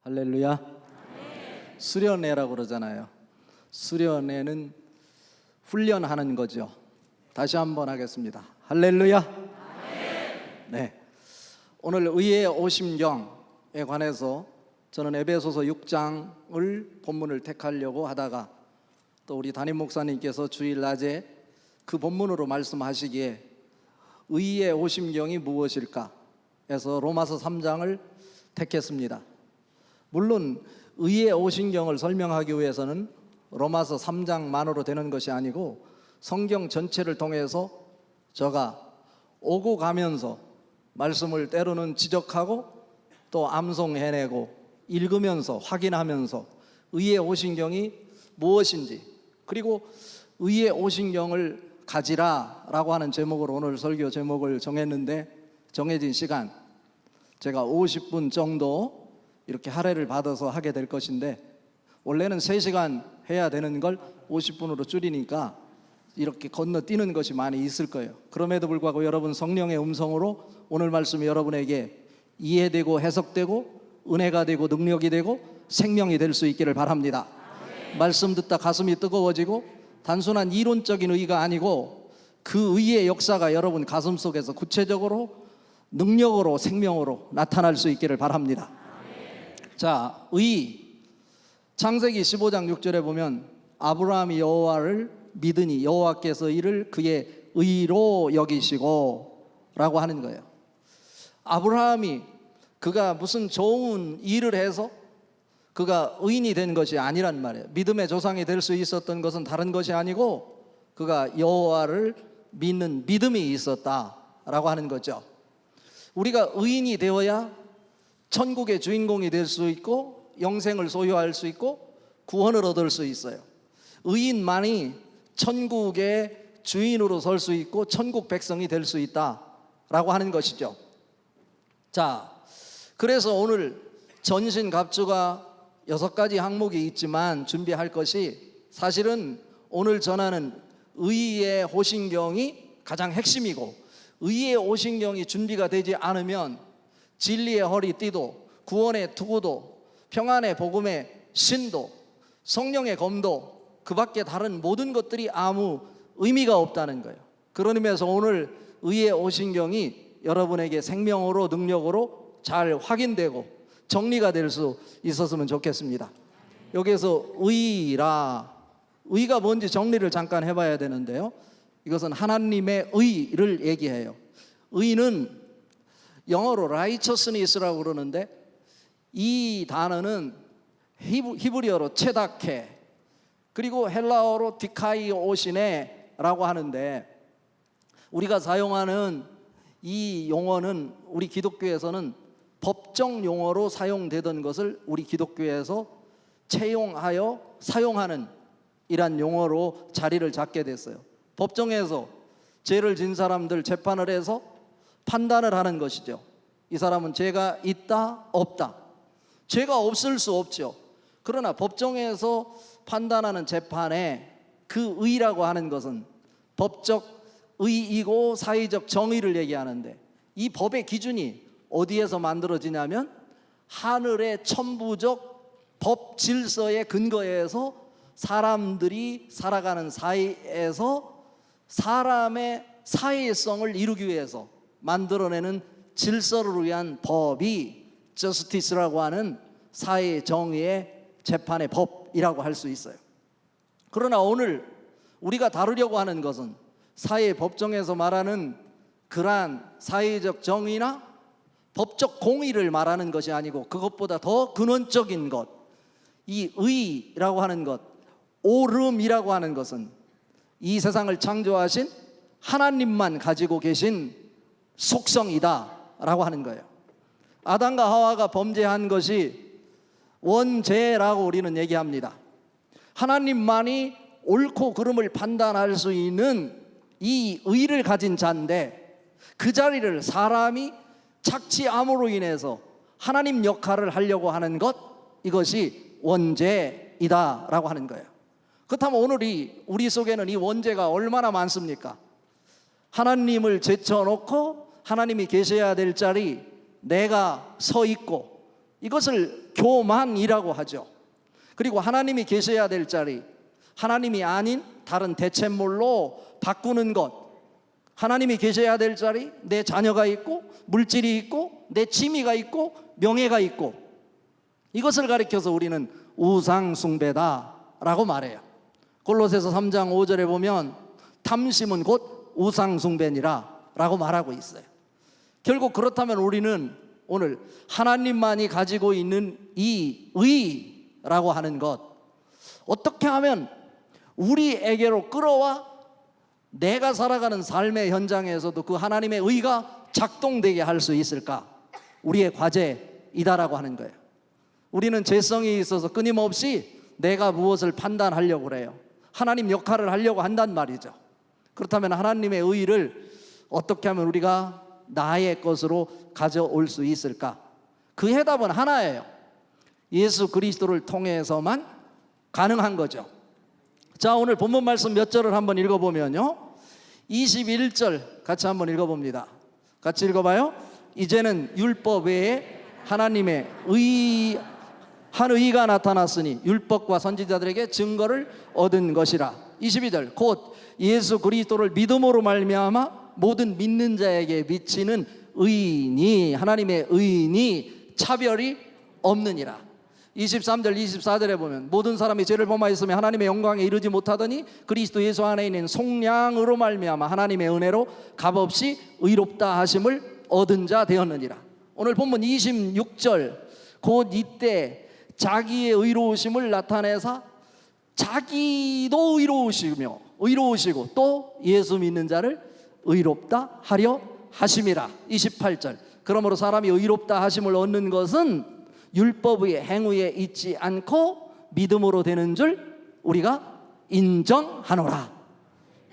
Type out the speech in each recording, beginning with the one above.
할렐루야. 수련회라고 그러잖아요. 수련회는 훈련하는 거죠. 다시 한번 하겠습니다. 할렐루야. 네. 오늘 의의 오심경에 관해서 저는 에베소서 6장을 본문을 택하려고 하다가 또 우리 담임 목사님께서 주일 낮에 그 본문으로 말씀하시기에 의의 오심경이 무엇일까 해서 로마서 3장을 택했습니다. 물론 의의 오심경을 설명하기 위해서는 로마서 3장만으로 되는 것이 아니고 성경 전체를 통해서 제가 오고 가면서 말씀을 때로는 지적하고 또 암송해내고 읽으면서 확인하면서 의의 오심경이 무엇인지, 그리고 의의 오심경을 가지라 라고 하는 제목으로 오늘 설교 제목을 정했는데, 정해진 시간 제가 50분 정도 이렇게 할애를 받아서 하게 될 것인데, 원래는 3시간 해야 되는 걸 50분으로 줄이니까 이렇게 건너뛰는 것이 많이 있을 거예요. 그럼에도 불구하고 여러분 성령의 음성으로 오늘 말씀이 여러분에게 이해되고 해석되고 은혜가 되고 능력이 되고 생명이 될 수 있기를 바랍니다. 말씀 듣다 가슴이 뜨거워지고 단순한 이론적인 의가 아니고 그 의의 역사가 여러분 가슴 속에서 구체적으로 능력으로 생명으로 나타날 수 있기를 바랍니다. 자, 의, 창세기 15장 6절에 보면 아브라함이 여호와를 믿으니 여호와께서 이를 그의 의로 여기시고 라고 하는 거예요. 아브라함이 그가 무슨 좋은 일을 해서 그가 의인이 된 것이 아니란 말이에요. 믿음의 조상이 될 수 있었던 것은 다른 것이 아니고 그가 여호와를 믿는 믿음이 있었다라고 하는 거죠. 우리가 의인이 되어야 천국의 주인공이 될 수 있고 영생을 소유할 수 있고 구원을 얻을 수 있어요. 의인만이 천국의 주인으로 설 수 있고 천국 백성이 될 수 있다라고 하는 것이죠. 자, 그래서 오늘 전신갑주가 6가지 항목이 있지만 준비할 것이 사실은 오늘 전하는 의의 오심경이 가장 핵심이고, 의의 오심경이 준비가 되지 않으면 진리의 허리띠도, 구원의 투구도, 평안의 복음의 신도, 성령의 검도, 그 밖에 다른 모든 것들이 아무 의미가 없다는 거예요. 그런 의미에서 오늘 의의 오심경이 여러분에게 생명으로 능력으로 잘 확인되고 정리가 될 수 있었으면 좋겠습니다. 여기에서 의라, 의가 뭔지 정리를 잠깐 해봐야 되는데요, 이것은 하나님의 의를 얘기해요. 의는 영어로 righteousness라고 그러는데 이 단어는 히브리어로 체다케, 그리고 헬라어로 디카이오시네라고 하는데, 우리가 사용하는 이 용어는 우리 기독교에서는 법정 용어로 사용되던 것을 우리 기독교에서 채용하여 사용하는 이란 용어로 자리를 잡게 됐어요. 법정에서 죄를 진 사람들 재판을 해서 판단을 하는 것이죠. 이 사람은 죄가 있다 없다. 죄가 없을 수 없죠. 그러나 법정에서 판단하는 재판에 그 의라고 하는 것은 법적 의이고 사회적 정의를 얘기하는데, 이 법의 기준이 어디에서 만들어지냐면 하늘의 천부적 법 질서의 근거에서 사람들이 살아가는 사회에서 사람의 사회성을 이루기 위해서 만들어내는 질서를 위한 법이 저스티스라고 하는 사회 정의의 재판의 법이라고 할 수 있어요. 그러나 오늘 우리가 다루려고 하는 것은 사회 법정에서 말하는 그러한 사회적 정의나 법적 공의를 말하는 것이 아니고 그것보다 더 근원적인 것, 이 의라고 하는 것, 옳음이라고 하는 것은 이 세상을 창조하신 하나님만 가지고 계신 속성이다 라고 하는 거예요. 아담과 하와가 범죄한 것이 원죄라고 우리는 얘기합니다. 하나님만이 옳고 그름을 판단할 수 있는 이 의를 가진 자인데, 그 자리를 사람이 착취함으로 인해서 하나님 역할을 하려고 하는 것, 이것이 원죄이다 라고 하는 거예요. 그렇다면 오늘 우리 속에는 이 원죄가 얼마나 많습니까? 하나님을 제쳐놓고 하나님이 계셔야 될 자리 내가 서 있고 이것을 교만이라고 하죠. 그리고 하나님이 계셔야 될 자리, 하나님이 아닌 다른 대체물로 바꾸는 것, 하나님이 계셔야 될 자리, 내 자녀가 있고 물질이 있고 내 취미가 있고 명예가 있고, 이것을 가리켜서 우리는 우상 숭배다라고 말해요. 골로새서 3장 5절에 보면 탐심은 곧 우상 숭배니라 라고 말하고 있어요. 결국 그렇다면 우리는 오늘 하나님만이 가지고 있는 이 의라고 하는 것, 어떻게 하면 우리에게로 끌어와 내가 살아가는 삶의 현장에서도 그 하나님의 의가 작동되게 할 수 있을까? 우리의 과제이다라고 하는 거예요. 우리는 죄성이 있어서 끊임없이 내가 무엇을 판단하려고 그래요. 하나님 역할을 하려고 한단 말이죠. 그렇다면 하나님의 의를 어떻게 하면 우리가 나의 것으로 가져올 수 있을까? 그 해답은 하나예요. 예수 그리스도를 통해서만 가능한 거죠. 자, 오늘 본문 말씀 몇 절을 한번 읽어보면요, 21절 같이 한번 읽어봅니다. 같이 읽어봐요. 이제는 율법 외에 하나님의 한 의가 나타났으니 율법과 선지자들에게 증거를 얻은 것이라. 22절 곧 예수 그리스도를 믿음으로 말미암아 모든 믿는 자에게 미치는 의인이, 하나님의 의인이 차별이 없느니라. 23절 24절에 보면 모든 사람이 죄를 범하였으며 하나님의 영광에 이르지 못하더니 그리스도 예수 안에 있는 속량으로 말미암아 하나님의 은혜로 값없이 의롭다 하심을 얻은 자 되었느니라. 오늘 본문 26절 곧 이때 자기의 의로우심을 나타내사 자기도 의로우시고 또 예수 믿는 자를 의롭다 하려 하심이라. 28절 그러므로 사람이 의롭다 하심을 얻는 것은 율법의 행위에 있지 않고 믿음으로 되는 줄 우리가 인정하노라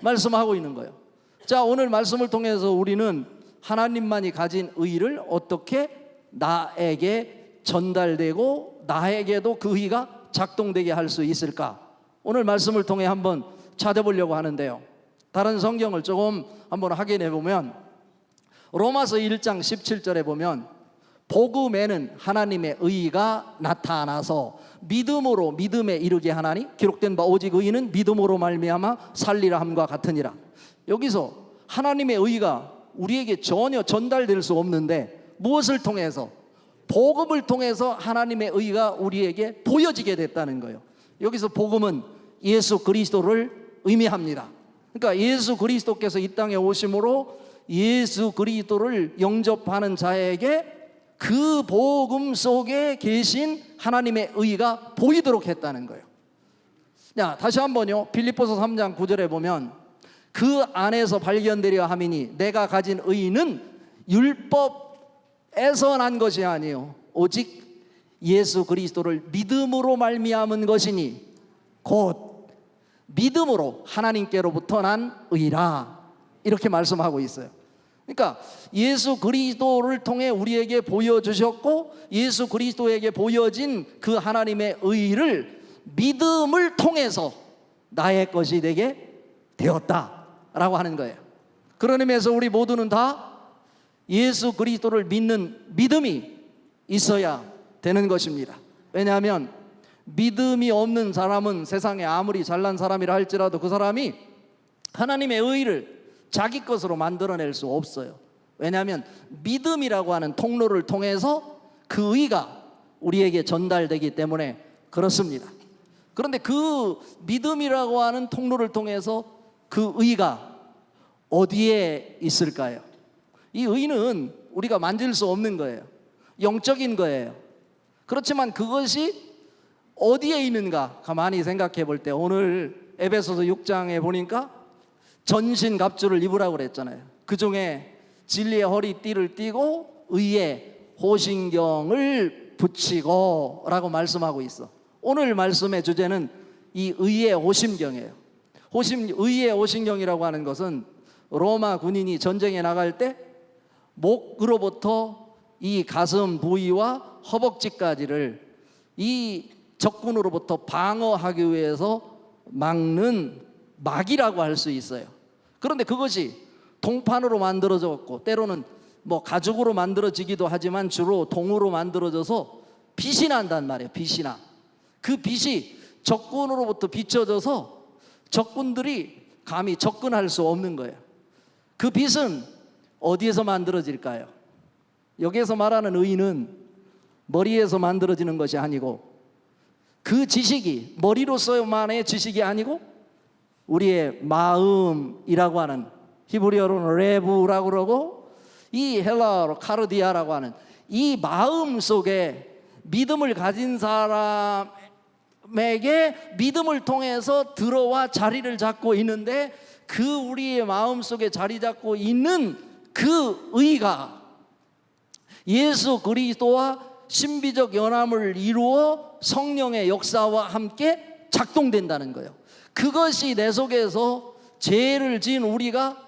말씀하고 있는 거예요. 자, 오늘 말씀을 통해서 우리는 하나님만이 가진 의를 어떻게 나에게 전달되고 나에게도 그 의가 작동되게 할 수 있을까? 오늘 말씀을 통해 한번 찾아보려고 하는데요, 다른 성경을 조금 한번 확인해 보면 로마서 1장 17절에 보면 복음에는 하나님의 의가 나타나서 믿음으로 믿음에 이르게 하나니 기록된 바 오직 의인은 믿음으로 말미암아 살리라 함과 같으니라. 여기서 하나님의 의가 우리에게 전혀 전달될 수 없는데 무엇을 통해서? 복음을 통해서 하나님의 의가 우리에게 보여지게 됐다는 거예요. 여기서 복음은 예수 그리스도를 의미합니다. 그러니까 예수 그리스도께서 이 땅에 오심으로 예수 그리스도를 영접하는 자에게 그 복음 속에 계신 하나님의 의가 보이도록 했다는 거예요. 자, 다시 한번요, 빌립보서 3장 9절에 보면 그 안에서 발견되려 함이니 내가 가진 의는 율법에서 난 것이 아니요 오직 예수 그리스도를 믿음으로 말미암은 것이니 곧 믿음으로 하나님께로부터 난 의라, 이렇게 말씀하고 있어요. 그러니까 예수 그리스도를 통해 우리에게 보여주셨고 예수 그리스도에게 보여진 그 하나님의 의를 믿음을 통해서 나의 것이 되게 되었다라고 하는 거예요. 그런 의미에서 우리 모두는 다 예수 그리스도를 믿는 믿음이 있어야 되는 것입니다. 왜냐하면 믿음이 없는 사람은 세상에 아무리 잘난 사람이라 할지라도 그 사람이 하나님의 의를 자기 것으로 만들어낼 수 없어요. 왜냐하면 믿음이라고 하는 통로를 통해서 그 의가 우리에게 전달되기 때문에 그렇습니다. 그런데 그 믿음이라고 하는 통로를 통해서 그 의가 어디에 있을까요? 이 의는 우리가 만질 수 없는 거예요. 영적인 거예요. 그렇지만 그것이 어디에 있는가 가만히 생각해 볼 때 오늘 에베소서 6장에 보니까 전신갑주를 입으라고 그랬잖아요. 그 중에 진리의 허리띠를 띠고 의의 호신경을 붙이고 라고 말씀하고 있어. 오늘 말씀의 주제는 이 의의 호신경이에요. 의의 호신경이라고 하는 것은 로마 군인이 전쟁에 나갈 때 목으로부터 이 가슴 부위와 허벅지까지를 이 적군으로부터 방어하기 위해서 막는 막이라고 할 수 있어요. 그런데 그것이 동판으로 만들어졌고 때로는 가죽으로 만들어지기도 하지만 주로 동으로 만들어져서 빛이 난단 말이에요. 빛이 나. 그 빛이 적군으로부터 비춰져서 적군들이 감히 접근할 수 없는 거예요. 그 빛은 어디에서 만들어질까요? 여기에서 말하는 의인은 머리에서 만들어지는 것이 아니고, 그 지식이 머리로서만의 지식이 아니고 우리의 마음이라고 하는, 히브리어로는 레부라고 그러고 이 헬라어로 카르디아라고 하는 이 마음 속에 믿음을 가진 사람에게 믿음을 통해서 들어와 자리를 잡고 있는데, 그 우리의 마음 속에 자리 잡고 있는 그 의가 예수 그리스도와 신비적 연합을 이루어 성령의 역사와 함께 작동된다는 거예요. 그것이 내 속에서 죄를 지은 우리가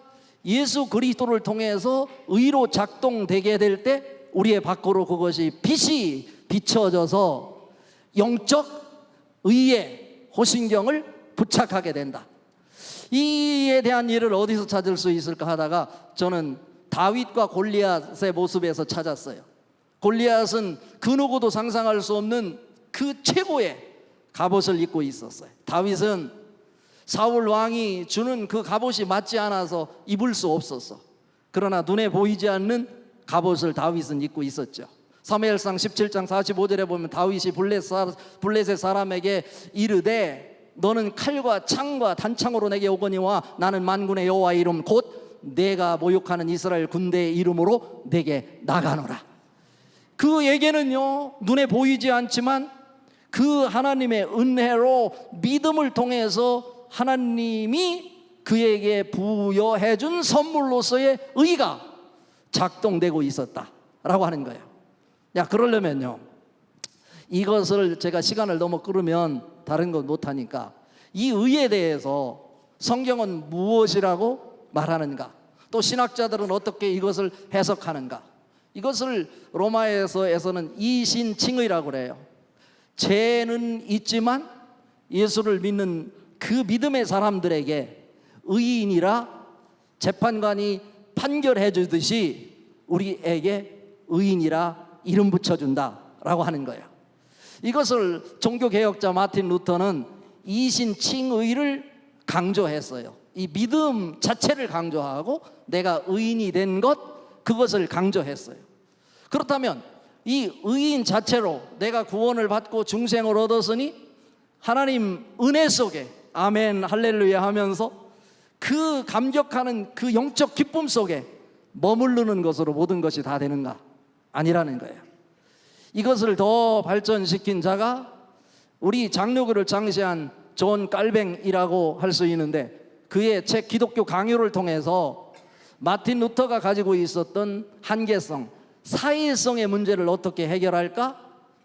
예수 그리스도를 통해서 의로 작동되게 될 때 우리의 밖으로 그것이 빛이 비춰져서 영적 의의 호신경을 부착하게 된다. 이에 대한 일을 어디서 찾을 수 있을까 하다가 저는 다윗과 골리앗의 모습에서 찾았어요. 골리앗은 그 누구도 상상할 수 없는 그 최고의 갑옷을 입고 있었어요. 다윗은 사울 왕이 주는 그 갑옷이 맞지 않아서 입을 수 없었어. 그러나 눈에 보이지 않는 갑옷을 다윗은 입고 있었죠. 사무엘상 17장 45절에 보면 다윗이 블레셋 사람에게 이르되 너는 칼과 창과 단창으로 내게 오거니와 나는 만군의 여호와의 이름 곧 내가 모욕하는 이스라엘 군대의 이름으로 내게 나가노라. 그에게는요, 눈에 보이지 않지만 그 하나님의 은혜로 믿음을 통해서 하나님이 그에게 부여해 준 선물로서의 의가 작동되고 있었다라고 하는 거예요. 그러려면요, 이것을 제가 시간을 너무 끌으면 다른 것 못하니까 이 의에 대해서 성경은 무엇이라고 말하는가, 또 신학자들은 어떻게 이것을 해석하는가. 이것을 로마에서는 이신칭의라고 그래요. 죄는 있지만 예수를 믿는 그 믿음의 사람들에게 의인이라 재판관이 판결해 주듯이 우리에게 의인이라 이름 붙여준다라고 하는 거예요. 이것을 종교개혁자 마틴 루터는 이신칭의를 강조했어요. 이 믿음 자체를 강조하고 내가 의인이 된 것, 그것을 강조했어요. 그렇다면 이 의인 자체로 내가 구원을 받고 중생을 얻었으니 하나님 은혜 속에 아멘 할렐루야 하면서 그 감격하는 그 영적 기쁨 속에 머무르는 것으로 모든 것이 다 되는가? 아니라는 거예요. 이것을 더 발전시킨 자가 우리 장로교를 창시한 존 깔뱅이라고 할 수 있는데, 그의 책 기독교 강요를 통해서 마틴 루터가 가지고 있었던 한계성, 사회성의 문제를 어떻게 해결할까?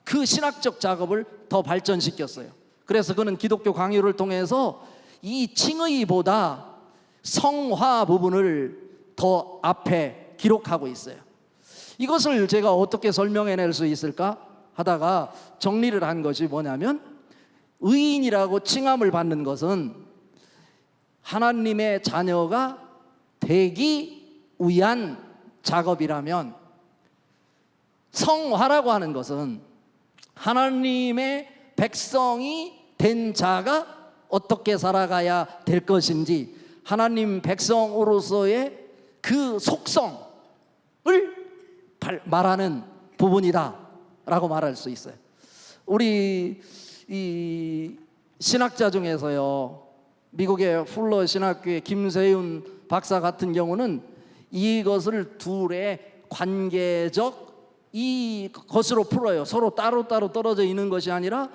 그 신학적 작업을 더 발전시켰어요. 그래서 그는 기독교 강요를 통해서 이 칭의보다 성화 부분을 더 앞에 기록하고 있어요. 이것을 제가 어떻게 설명해낼 수 있을까 하다가 정리를 한 것이 뭐냐면, 의인이라고 칭함을 받는 것은 하나님의 자녀가 되기 위한 작업이라면, 성화라고 하는 것은 하나님의 백성이 된 자가 어떻게 살아가야 될 것인지, 하나님 백성으로서의 그 속성을 말하는 부분이다 라고 말할 수 있어요. 우리 이 신학자 중에서요, 미국의 풀러 신학교의 김세윤 박사 같은 경우는 이것을 둘의 관계적 이것으로 풀어요. 서로 따로따로 떨어져 있는 것이 아니라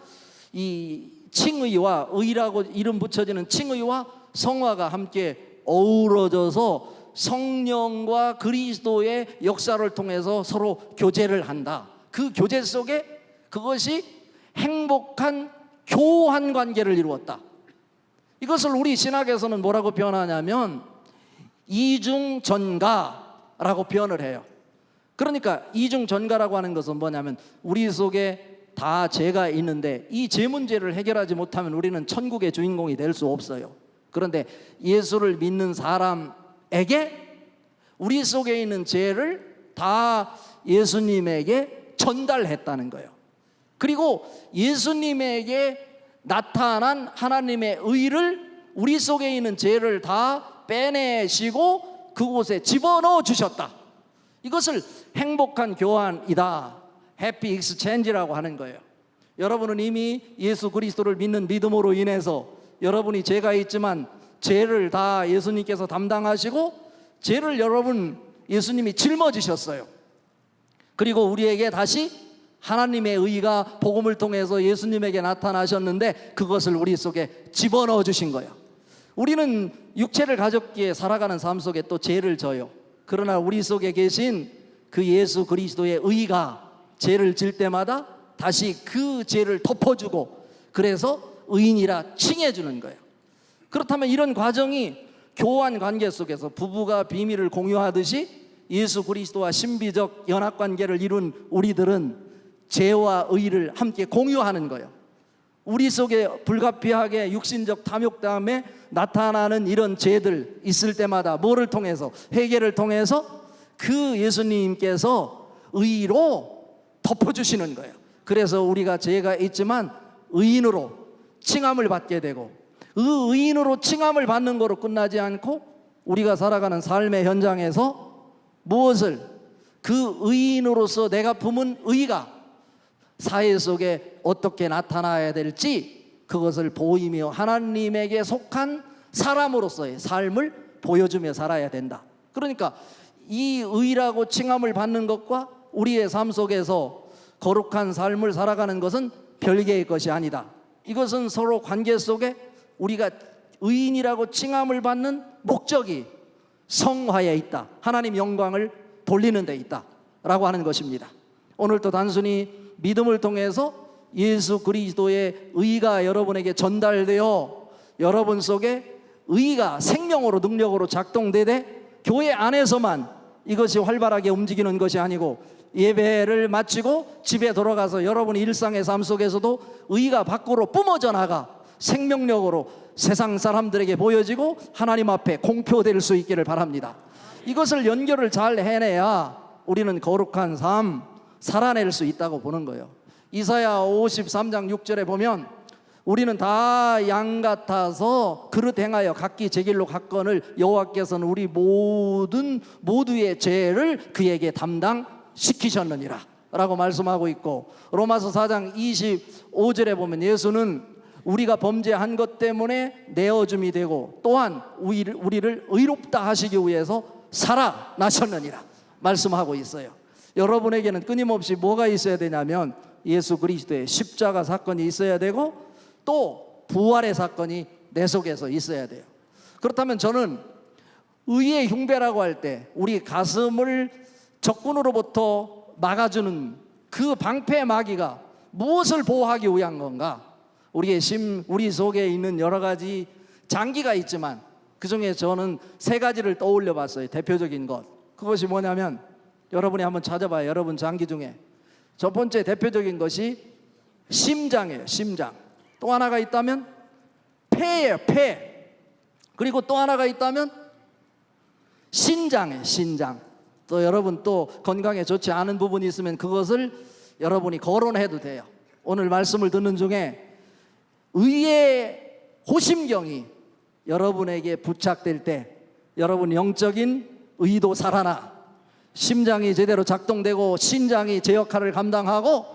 이 칭의와 의라고 이름 붙여지는 칭의와 성화가 함께 어우러져서 성령과 그리스도의 역사를 통해서 서로 교제를 한다. 그 교제 속에 그것이 행복한 교환 관계를 이루었다. 이것을 우리 신학에서는 뭐라고 표현하냐면 이중전가라고 표현을 해요. 그러니까 이중전가라고 하는 것은 뭐냐면, 우리 속에 다 죄가 있는데 이 죄 문제를 해결하지 못하면 우리는 천국의 주인공이 될 수 없어요. 그런데 예수를 믿는 사람에게 우리 속에 있는 죄를 다 예수님에게 전달했다는 거예요. 그리고 예수님에게 나타난 하나님의 의를 우리 속에 있는 죄를 다 빼내시고 그곳에 집어넣어 주셨다. 이것을 행복한 교환이다, 해피 익스체인지라고 하는 거예요. 여러분은 이미 예수 그리스도를 믿는 믿음으로 인해서 여러분이 죄가 있지만 죄를 다 예수님께서 담당하시고 죄를 여러분 예수님이 짊어지셨어요. 그리고 우리에게 다시 하나님의 의가 복음을 통해서 예수님에게 나타나셨는데 그것을 우리 속에 집어넣어 주신 거예요. 우리는 육체를 가졌기에 살아가는 삶 속에 또 죄를 져요. 그러나 우리 속에 계신 그 예수 그리스도의 의가 죄를 질 때마다 다시 그 죄를 덮어주고 그래서 의인이라 칭해주는 거예요. 그렇다면 이런 과정이 교환 관계 속에서 부부가 비밀을 공유하듯이 예수 그리스도와 신비적 연합관계를 이룬 우리들은 죄와 의를 함께 공유하는 거예요. 우리 속에 불가피하게 육신적 탐욕감에 나타나는 이런 죄들 있을 때마다 뭐를 통해서? 회개를 통해서 그 예수님께서 의로 덮어주시는 거예요. 그래서 우리가 죄가 있지만 의인으로 칭함을 받게 되고 그 의인으로 칭함을 받는 거로 끝나지 않고 우리가 살아가는 삶의 현장에서 무엇을? 그 의인으로서 내가 품은 의가 사회 속에 어떻게 나타나야 될지 그것을 보이며 하나님에게 속한 사람으로서의 삶을 보여주며 살아야 된다. 그러니까 이 의라고 칭함을 받는 것과 우리의 삶 속에서 거룩한 삶을 살아가는 것은 별개의 것이 아니다. 이것은 서로 관계 속에 우리가 의인이라고 칭함을 받는 목적이 성화에 있다, 하나님 영광을 돌리는 데 있다 라고 하는 것입니다. 오늘도 단순히 믿음을 통해서 예수 그리스도의 의가 여러분에게 전달되어 여러분 속에 의가 생명으로 능력으로 작동되되 교회 안에서만 이것이 활발하게 움직이는 것이 아니고 예배를 마치고 집에 돌아가서 여러분의 일상의 삶 속에서도 의가 밖으로 뿜어져 나가 생명력으로 세상 사람들에게 보여지고 하나님 앞에 공표될 수 있기를 바랍니다. 이것을 연결을 잘 해내야 우리는 거룩한 삶 살아낼 수 있다고 보는 거예요. 이사야 53장 6절에 보면 우리는 다 양 같아서 그릇 행하여 각기 제 길로 갔거늘 여호와께서는 우리 모두의 죄를 그에게 담당시키셨느니라 라고 말씀하고 있고, 로마서 4장 25절에 보면 예수는 우리가 범죄한 것 때문에 내어줌이 되고 또한 우리를 의롭다 하시기 위해서 살아나셨느니라 말씀하고 있어요. 여러분에게는 끊임없이 뭐가 있어야 되냐면 예수 그리스도의 십자가 사건이 있어야 되고 또 부활의 사건이 내 속에서 있어야 돼요. 그렇다면 저는 의의 흉배라고 할 때 우리 가슴을 적군으로부터 막아주는 그 방패 마귀가 무엇을 보호하기 위한 건가? 우리 속에 있는 여러 가지 장기가 있지만 그 중에 저는 세 가지를 떠올려 봤어요. 대표적인 것. 그것이 뭐냐면 여러분이 한번 찾아봐요. 여러분 장기 중에 첫 번째 대표적인 것이 심장이에요. 심장. 또 하나가 있다면 폐예요. 폐. 그리고 또 하나가 있다면 신장이에요. 신장. 또 여러분 또 건강에 좋지 않은 부분이 있으면 그것을 여러분이 거론해도 돼요. 오늘 말씀을 듣는 중에 의의 호심경이 여러분에게 부착될 때 여러분 영적인 의도 살아나 심장이 제대로 작동되고 신장이 제 역할을 감당하고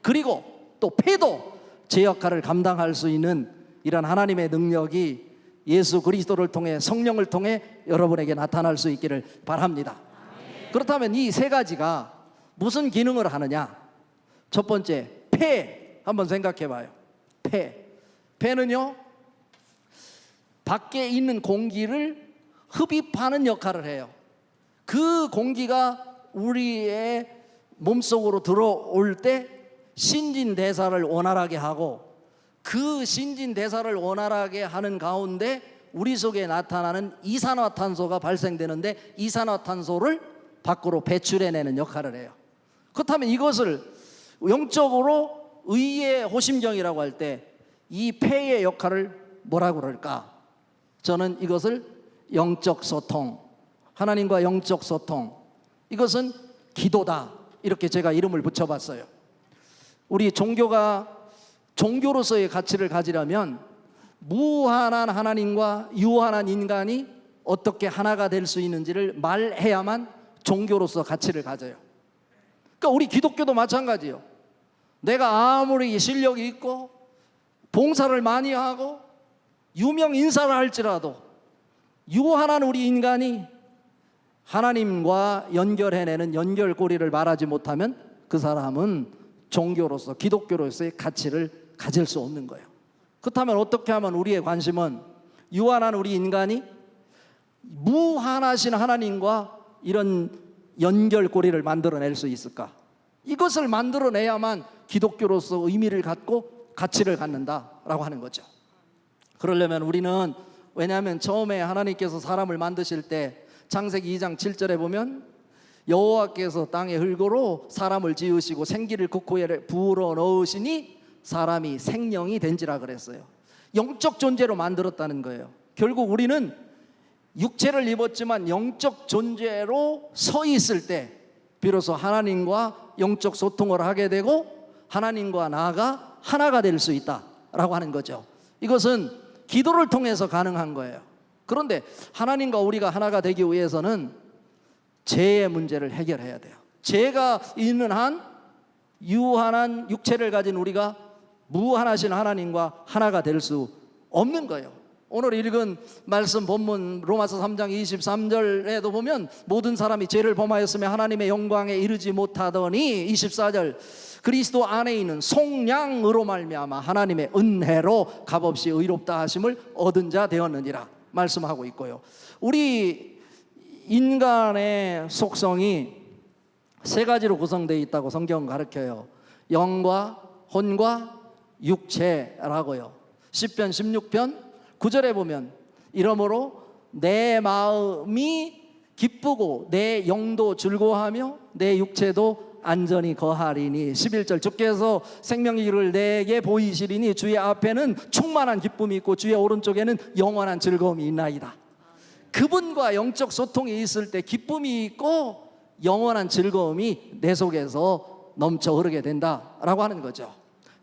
그리고 또 폐도 제 역할을 감당할 수 있는 이런 하나님의 능력이 예수 그리스도를 통해 성령을 통해 여러분에게 나타날 수 있기를 바랍니다. 그렇다면 이 세 가지가 무슨 기능을 하느냐? 첫 번째 폐 한번 생각해 봐요. 폐는요 밖에 있는 공기를 흡입하는 역할을 해요. 그 공기가 우리의 몸속으로 들어올 때 신진대사를 원활하게 하고 그 신진대사를 원활하게 하는 가운데 우리 속에 나타나는 이산화탄소가 발생되는데 이산화탄소를 밖으로 배출해내는 역할을 해요. 그렇다면 이것을 영적으로 의의 호심경이라고 할 때 이 폐의 역할을 뭐라고 그럴까? 저는 이것을 영적 소통, 하나님과 영적 소통, 이것은 기도다 이렇게 제가 이름을 붙여봤어요. 우리 종교로서의 가치를 가지려면 무한한 하나님과 유한한 인간이 어떻게 하나가 될 수 있는지를 말해야만 종교로서 가치를 가져요. 그러니까 우리 기독교도 마찬가지예요. 내가 아무리 실력이 있고 봉사를 많이 하고 유명 인사를 할지라도 유한한 우리 인간이 하나님과 연결해내는 연결고리를 말하지 못하면 그 사람은 종교로서 기독교로서의 가치를 가질 수 없는 거예요. 그렇다면 어떻게 하면 우리의 관심은 유한한 우리 인간이 무한하신 하나님과 이런 연결고리를 만들어낼 수 있을까? 이것을 만들어내야만 기독교로서 의미를 갖고 가치를 갖는다라고 하는 거죠. 그러려면 우리는, 왜냐하면 처음에 하나님께서 사람을 만드실 때 창세기 2장 7절에 보면 여호와께서 땅의 흙으로 사람을 지으시고 생기를 그 코에 부어 넣으시니 사람이 생명이 된지라 그랬어요. 영적 존재로 만들었다는 거예요. 결국 우리는 육체를 입었지만 영적 존재로 서 있을 때 비로소 하나님과 영적 소통을 하게 되고 하나님과 나가 하나가 될 수 있다라고 하는 거죠. 이것은 기도를 통해서 가능한 거예요. 그런데 하나님과 우리가 하나가 되기 위해서는 죄의 문제를 해결해야 돼요. 죄가 있는 한 유한한 육체를 가진 우리가 무한하신 하나님과 하나가 될 수 없는 거예요. 오늘 읽은 말씀 본문 로마서 3장 23절에도 보면 모든 사람이 죄를 범하였으며 하나님의 영광에 이르지 못하더니 24절 그리스도 안에 있는 속량으로 말미암아 하나님의 은혜로 값없이 의롭다 하심을 얻은 자 되었느니라 말씀하고 있고요. 우리 인간의 속성이 세 가지로 구성되어 있다고 성경은 가르쳐요. 영과 혼과 육체라고요. 시편 16편 9절에 보면 이러므로 내 마음이 기쁘고 내 영도 즐거워하며 내 육체도 안전히 거하리니 11절 주께서 생명이를 내게 보이시리니 주의 앞에는 충만한 기쁨이 있고 주의 오른쪽에는 영원한 즐거움이 있나이다. 그분과 영적 소통이 있을 때 기쁨이 있고 영원한 즐거움이 내 속에서 넘쳐 흐르게 된다라고 하는 거죠.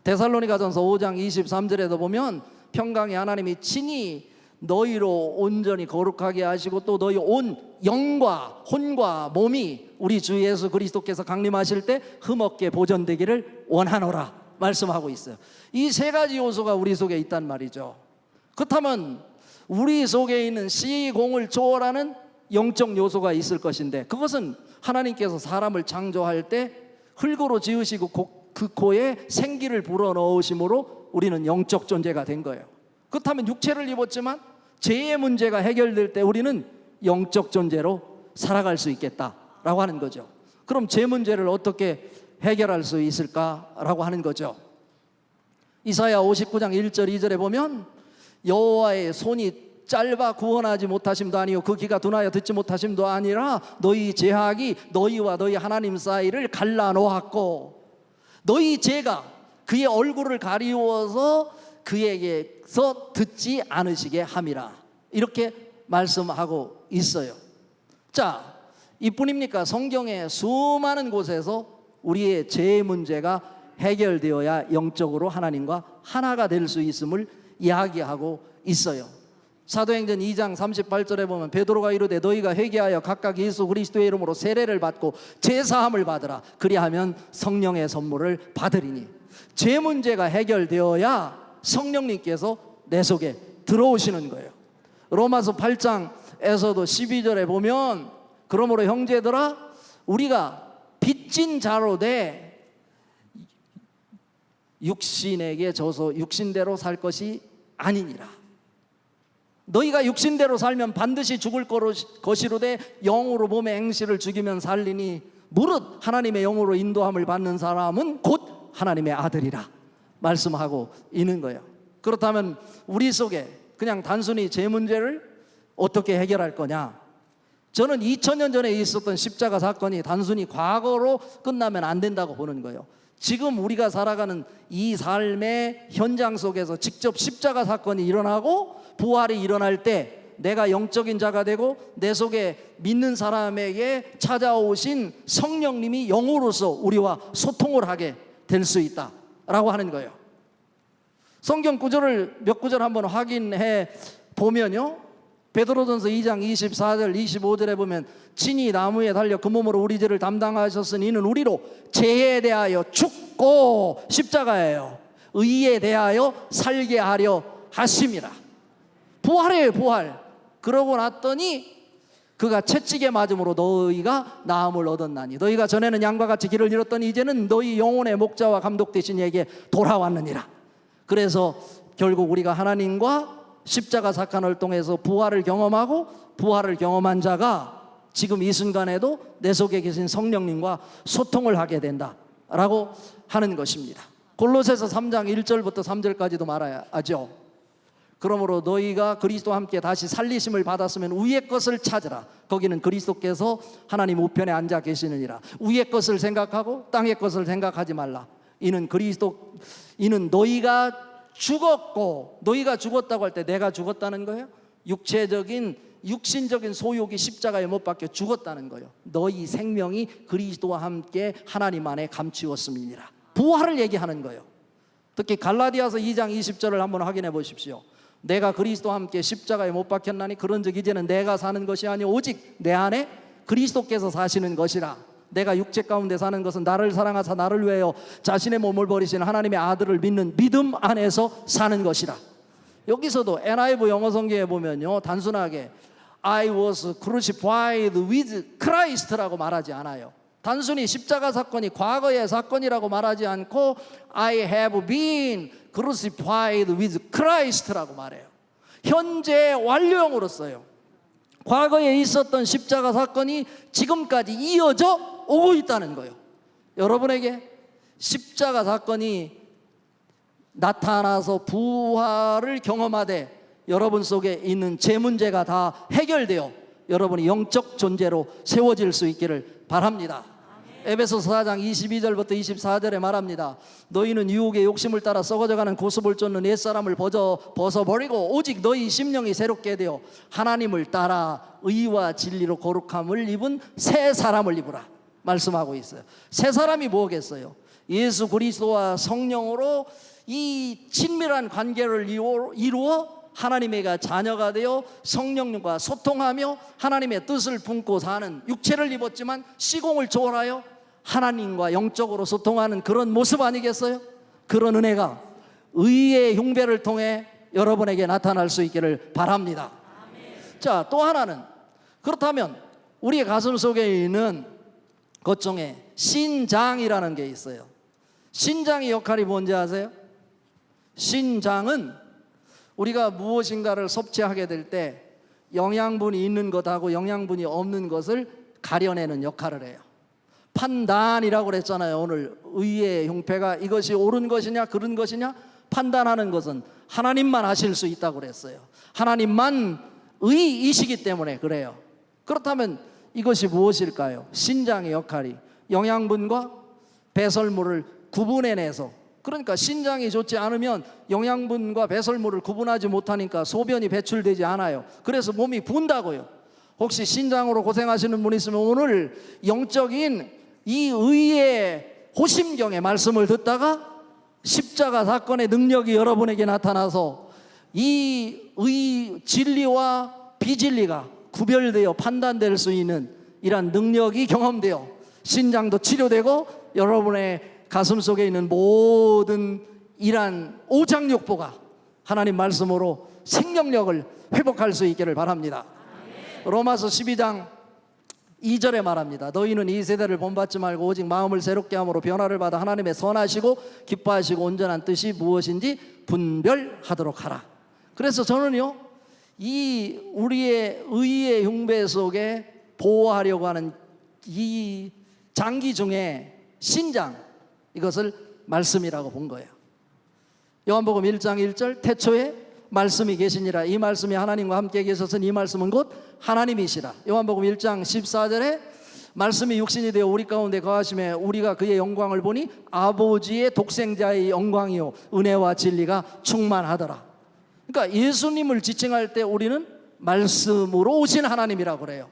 데살로니가전서 5장 23절에도 보면 평강의 하나님이 친히 너희로 온전히 거룩하게 하시고 또 너희 온 영과 혼과 몸이 우리 주 예수 그리스도께서 강림하실 때 흠없게 보존되기를 원하노라 말씀하고 있어요. 이 세 가지 요소가 우리 속에 있단 말이죠. 그렇다면 우리 속에 있는 시공을 초월하는 영적 요소가 있을 것인데 그것은 하나님께서 사람을 창조할 때 흙으로 지으시고 그 코에 생기를 불어넣으심으로 우리는 영적 존재가 된 거예요. 그렇다면 육체를 입었지만 죄의 문제가 해결될 때 우리는 영적 존재로 살아갈 수 있겠다라고 하는 거죠. 그럼 죄 문제를 어떻게 해결할 수 있을까라고 하는 거죠. 이사야 59장 1절 2절에 보면 여호와의 손이 짧아 구원하지 못하심도 아니요 그 귀가 둔하여 듣지 못하심도 아니라 너희 죄악이 너희와 너희 하나님 사이를 갈라놓았고 너희 죄가 그의 얼굴을 가리워서 그에게서 듣지 않으시게 함이라 이렇게 말씀하고 있어요. 자, 이뿐입니까? 성경의 수많은 곳에서 우리의 죄 문제가 해결되어야 영적으로 하나님과 하나가 될 수 있음을 이야기하고 있어요. 사도행전 2장 38절에 보면 베드로가 이르되 너희가 회개하여 각각 예수 그리스도의 이름으로 세례를 받고 제사함을 받으라 그리하면 성령의 선물을 받으리니 죄 문제가 해결되어야 성령님께서 내 속에 들어오시는 거예요. 로마서 8장에서도 12절에 보면 그러므로 형제들아 우리가 빚진 자로 돼 육신에게 져서 육신대로 살 것이 아니니라. 너희가 육신대로 살면 반드시 죽을 것이로되 영으로 몸의 행실을 죽이면 살리니 무릇 하나님의 영으로 인도함을 받는 사람은 곧 하나님의 아들이라 말씀하고 있는 거예요. 그렇다면 우리 속에 그냥 단순히 죄 문제를 어떻게 해결할 거냐? 저는 2000년 전에 있었던 십자가 사건이 단순히 과거로 끝나면 안 된다고 보는 거예요. 지금 우리가 살아가는 이 삶의 현장 속에서 직접 십자가 사건이 일어나고 부활이 일어날 때 내가 영적인 자가 되고 내 속에 믿는 사람에게 찾아오신 성령님이 영으로서 우리와 소통을 하게 될 수 있다라고 하는 거예요. 성경 구절을 몇 구절 한번 확인해 보면요, 베드로전서 2장 24절 25절에 보면 친히 나무에 달려 그 몸으로 우리 죄를 담당하셨으니 이는 우리로 죄에 대하여 죽고, 십자가예요, 의에 대하여 살게 하려 하심이라. 부활이에요, 부활. 그러고 났더니 그가 채찍에 맞음으로 너희가 나음을 얻었나니 너희가 전에는 양과 같이 길을 잃었더니 이제는 너희 영혼의 목자와 감독 되신 이에게 돌아왔느니라. 그래서 결국 우리가 하나님과 십자가 사건을 통해서 부활을 경험하고, 부활을 경험한 자가 지금 이 순간에도 내 속에 계신 성령님과 소통을 하게 된다라고 하는 것입니다. 골로새서 3장 1절부터 3절까지도 말하죠. 그러므로 너희가 그리스도와 함께 다시 살리심을 받았으면 위의 것을 찾으라. 거기는 그리스도께서 하나님 우편에 앉아 계시느니라. 위의 것을 생각하고 땅의 것을 생각하지 말라. 이는 너희가 죽었고, 너희가 죽었다고 할 때 내가 죽었다는 거예요. 육신적인 소욕이 십자가에 못 박혀 죽었다는 거예요. 너희 생명이 그리스도와 함께 하나님 안에 감추었음이니라. 부활을 얘기하는 거예요. 특히 갈라디아서 2장 20절을 한번 확인해 보십시오. 내가 그리스도와 함께 십자가에 못 박혔나니 그런즉 이제는 내가 사는 것이 아니오 오직 내 안에 그리스도께서 사시는 것이라. 내가 육체 가운데 사는 것은 나를 사랑하사 나를 위하여 자신의 몸을 버리신 하나님의 아들을 믿는 믿음 안에서 사는 것이라. 여기서도 NIV 영어 성경에 보면요, 단순하게 I was crucified with Christ라고 말하지 않아요. 단순히 십자가 사건이 과거의 사건이라고 말하지 않고 I have been crucified with Christ라고 말해요. 현재 완료형으로 써요. 과거에 있었던 십자가 사건이 지금까지 이어져 오고 있다는 거예요. 여러분에게 십자가 사건이 나타나서 부활을 경험하되 여러분 속에 있는 제 문제가 다 해결되어 여러분이 영적 존재로 세워질 수 있기를 바랍니다. 에베소서 4장 22절부터 24절에 말합니다. 너희는 유혹의 욕심을 따라 썩어져가는 고습을 쫓는 옛사람을 벗어버리고 오직 너희 심령이 새롭게 되어 하나님을 따라 의와 진리로 거룩함을 입은 새 사람을 입으라 말씀하고 있어요. 새 사람이 뭐겠어요? 예수 그리스도와 성령으로 이 친밀한 관계를 이루어 하나님의 자녀가 되어 성령님과 소통하며 하나님의 뜻을 품고 사는, 육체를 입었지만 시공을 초월하여 하나님과 영적으로 소통하는 그런 모습 아니겠어요? 그런 은혜가 의의 흉배를 통해 여러분에게 나타날 수 있기를 바랍니다. 자, 또 하나는, 그렇다면 우리의 가슴 속에 있는 것 중에 신장이라는 게 있어요. 신장의 역할이 뭔지 아세요? 신장은 우리가 무엇인가를 섭취하게 될 때 영양분이 있는 것하고 영양분이 없는 것을 가려내는 역할을 해요. 판단이라고 그랬잖아요. 오늘 의의 흉패가 이것이 옳은 것이냐 그른 것이냐 판단하는 것은 하나님만 하실 수 있다고 그랬어요. 하나님만 의이시기 때문에 그래요. 그렇다면 이것이 무엇일까요? 신장의 역할이 영양분과 배설물을 구분해내서, 그러니까 신장이 좋지 않으면 영양분과 배설물을 구분하지 못하니까 소변이 배출되지 않아요. 그래서 몸이 붓는다고요. 혹시 신장으로 고생하시는 분 있으면 오늘 영적인 이 의의 호심경의 말씀을 듣다가 십자가 사건의 능력이 여러분에게 나타나서 이 의 진리와 비진리가 구별되어 판단될 수 있는 이러한 능력이 경험되어 신장도 치료되고 여러분의 가슴 속에 있는 모든 이러한 오장육부가 하나님 말씀으로 생명력을 회복할 수 있기를 바랍니다. 로마서 12장 2절에 말합니다. 너희는 이 세대를 본받지 말고 오직 마음을 새롭게 함으로 변화를 받아 하나님의 선하시고 기뻐하시고 온전한 뜻이 무엇인지 분별하도록 하라. 그래서 저는요, 이 우리의 의의 흉배 속에 보호하려고 하는 이 장기 중에 신장, 이것을 말씀이라고 본 거예요. 요한복음 1장 1절 태초에 말씀이 계시니라. 이 말씀이 하나님과 함께 계셨으니 이 말씀은 곧 하나님이시라. 요한복음 1장 14절에 말씀이 육신이 되어 우리 가운데 거하심에 우리가 그의 영광을 보니 아버지의 독생자의 영광이요 은혜와 진리가 충만하더라. 그러니까 예수님을 지칭할 때 우리는 말씀으로 오신 하나님이라고 그래요.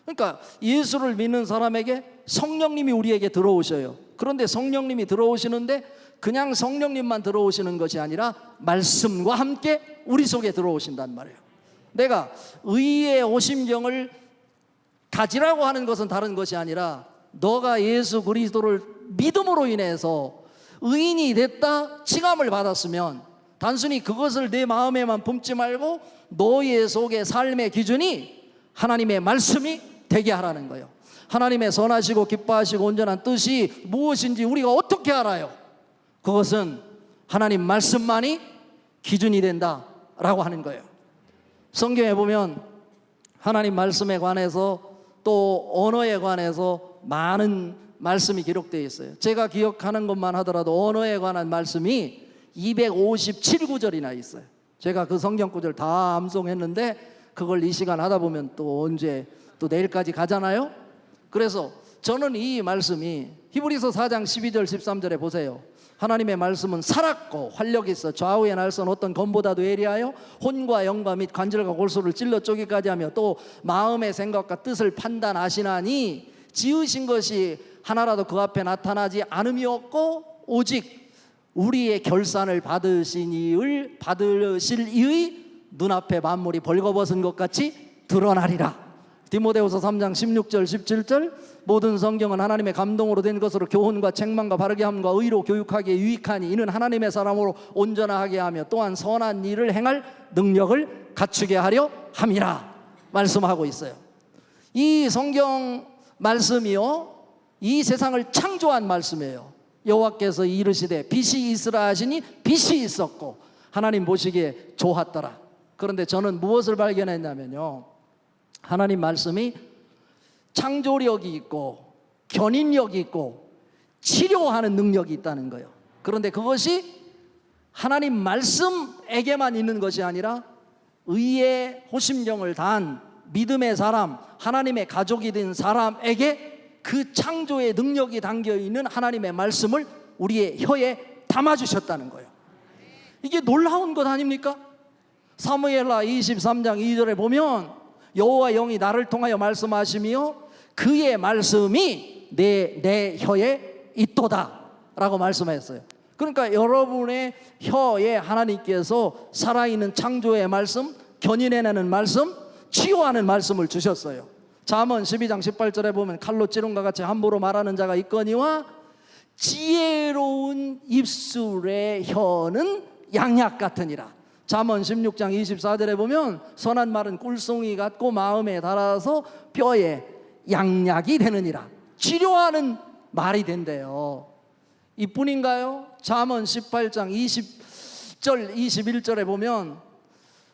그러니까 예수를 믿는 사람에게 성령님이 우리에게 들어오셔요. 그런데 성령님이 들어오시는데 그냥 성령님만 들어오시는 것이 아니라 말씀과 함께 우리 속에 들어오신단 말이에요. 내가 의의 오심경을 가지라고 하는 것은 다른 것이 아니라 너가 예수 그리스도를 믿음으로 인해서 의인이 됐다 칭함을 받았으면 단순히 그것을 내 마음에만 품지 말고 너의 속의 삶의 기준이 하나님의 말씀이 되게 하라는 거예요. 하나님의 선하시고 기뻐하시고 온전한 뜻이 무엇인지 우리가 어떻게 알아요? 그것은 하나님 말씀만이 기준이 된다라고 하는 거예요. 성경에 보면 하나님 말씀에 관해서 또 언어에 관해서 많은 말씀이 기록되어 있어요. 제가 기억하는 것만 하더라도 언어에 관한 말씀이 257구절이나 있어요. 제가 그 성경 구절 다 암송했는데 그걸 이 시간 하다 보면 또 언제 또 내일까지 가잖아요. 그래서 저는 이 말씀이 히브리서 4장 12절 13절에 보세요. 하나님의 말씀은 살았고 활력이 있어 좌우의 날선 어떤 검보다도 예리하여 혼과 영과 및 관절과 골수를 찔러 쪼기까지 하며 또 마음의 생각과 뜻을 판단하시나니 지으신 것이 하나라도 그 앞에 나타나지 않음이 없고 오직 우리의 결산을 받으실 이의 눈앞에 만물이 벌거벗은 것 같이 드러나리라. 디모데후서 3장 16절 17절 모든 성경은 하나님의 감동으로 된 것으로 교훈과 책망과 바르게 함과 의로 교육하기에 유익하니 이는 하나님의 사람으로 온전하게 하며 또한 선한 일을 행할 능력을 갖추게 하려 함이라 말씀하고 있어요. 이 성경 말씀이요 이 세상을 창조한 말씀이에요. 여호와께서 이르시되 빛이 있으라 하시니 빛이 있었고 하나님 보시기에 좋았더라. 그런데 저는 무엇을 발견했냐면요, 하나님 말씀이 창조력이 있고 견인력이 있고 치료하는 능력이 있다는 거예요. 그런데 그것이 하나님 말씀에게만 있는 것이 아니라 의의 호심경을 다한 믿음의 사람, 하나님의 가족이 된 사람에게 그 창조의 능력이 담겨있는 하나님의 말씀을 우리의 혀에 담아주셨다는 거예요. 이게 놀라운 것 아닙니까? 사무엘하 23장 2절에 보면 여호와 영이 나를 통하여 말씀하시며 그의 말씀이 내 혀에 있도다 라고 말씀했어요. 그러니까 여러분의 혀에 하나님께서 살아있는 창조의 말씀, 견인해내는 말씀, 치유하는 말씀을 주셨어요. 잠언 12장 18절에 보면 칼로 찌른과 같이 함부로 말하는 자가 있거니와 지혜로운 입술의 혀는 양약 같으니라. 잠언 16장 24절에 보면 선한 말은 꿀송이 같고 마음에 달아서 뼈에 양약이 되느니라. 치료하는 말이 된대요. 이뿐인가요? 잠언 18장 20절 21절에 보면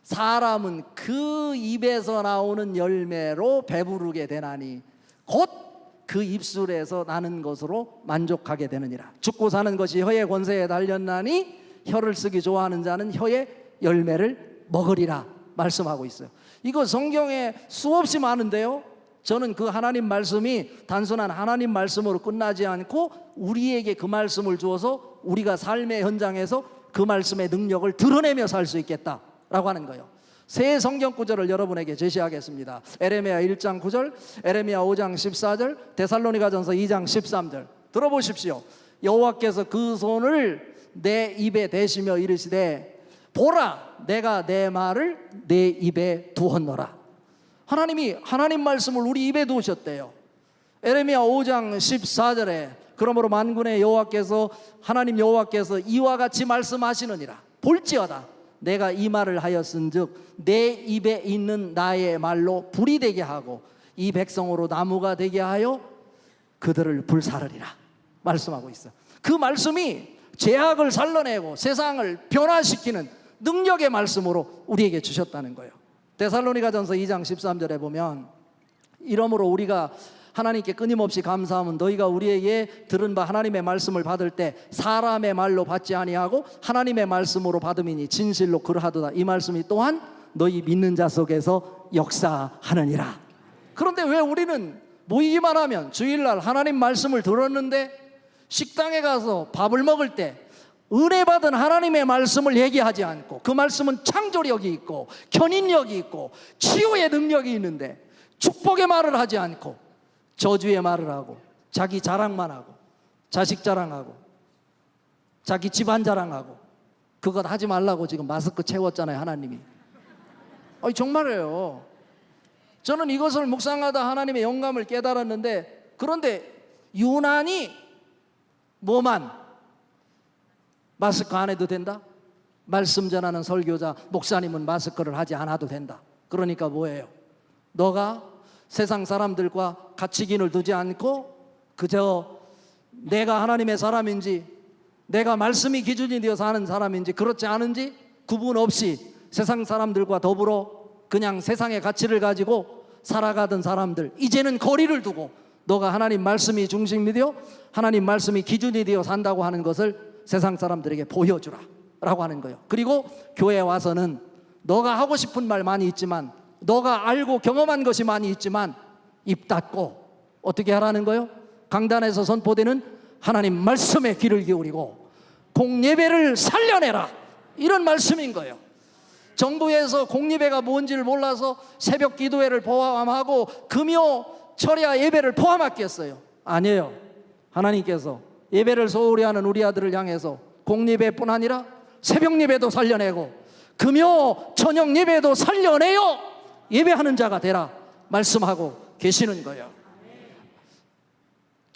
사람은 그 입에서 나오는 열매로 배부르게 되나니 곧 그 입술에서 나는 것으로 만족하게 되느니라. 죽고 사는 것이 혀의 권세에 달렸나니 혀를 쓰기 좋아하는 자는 혀의 열매를 먹으리라 말씀하고 있어요. 이거 성경에 수없이 많은데요, 저는 그 하나님 말씀이 단순한 하나님 말씀으로 끝나지 않고 우리에게 그 말씀을 주어서 우리가 삶의 현장에서 그 말씀의 능력을 드러내며 살 수 있겠다라고 하는 거예요. 새 성경 구절을 여러분에게 제시하겠습니다. 에레미야 1장 9절, 에레미야 5장 14절, 데살로니가전서 2장 13절 들어보십시오. 여호와께서 그 손을 내 입에 대시며 이르시되 보라 내가 내 말을 내 입에 두었노라. 하나님이 하나님 말씀을 우리 입에 두셨대요. 에레미야 5장 14절에 그러므로 만군의 여호와께서 하나님 여호와께서 이와 같이 말씀하시느니라. 볼지어다 내가 이 말을 하였은즉 내 입에 있는 나의 말로 불이 되게 하고 이 백성으로 나무가 되게 하여 그들을 불사르리라 말씀하고 있어. 그 말씀이 죄악을 살려내고 세상을 변화시키는 능력의 말씀으로 우리에게 주셨다는 거예요. 데살로니가전서 2장 13절에 보면 이러므로 우리가 하나님께 끊임없이 감사하면 너희가 우리에게 들은 바 하나님의 말씀을 받을 때 사람의 말로 받지 아니하고 하나님의 말씀으로 받음이니 진실로 그러하도다. 이 말씀이 또한 너희 믿는 자 속에서 역사하느니라. 그런데 왜 우리는 모이기만 하면 주일날 하나님 말씀을 들었는데 식당에 가서 밥을 먹을 때 은혜 받은 하나님의 말씀을 얘기하지 않고 그 말씀은 창조력이 있고 견인력이 있고 치유의 능력이 있는데 축복의 말을 하지 않고 저주의 말을 하고 자기 자랑만 하고 자식 자랑하고 자기 집안 자랑하고 그것 하지 말라고 지금 마스크 채웠잖아요, 하나님이. 정말이에요. 저는 이것을 묵상하다 하나님의 영감을 깨달았는데, 그런데 유난히 뭐만 마스크 안 해도 된다? 말씀 전하는 설교자, 목사님은 마스크를 하지 않아도 된다. 그러니까 뭐예요? 너가 세상 사람들과 가치기를 두지 않고 그저 내가 하나님의 사람인지, 내가 말씀이 기준이 되어 사는 사람인지 그렇지 않은지 구분 없이 세상 사람들과 더불어 그냥 세상의 가치를 가지고 살아가던 사람들, 이제는 거리를 두고 너가 하나님 말씀이 중심이 되어 하나님 말씀이 기준이 되어 산다고 하는 것을 세상 사람들에게 보여주라 라고 하는 거예요. 그리고 교회에 와서는 너가 하고 싶은 말 많이 있지만, 너가 알고 경험한 것이 많이 있지만 입 닫고 어떻게 하라는 거예요? 강단에서 선포되는 하나님 말씀에 귀를 기울이고 공예배를 살려내라, 이런 말씀인 거예요. 정부에서 공예배가 뭔지를 몰라서 새벽 기도회를 포함하고 금요 철야 예배를 포함했겠어요? 아니에요. 하나님께서 예배를 소홀히 하는 우리 아들을 향해서 공예배뿐 아니라 새벽 예배도 살려내고 금요 저녁 예배도 살려내요, 예배하는 자가 되라 말씀하고 계시는 거예요.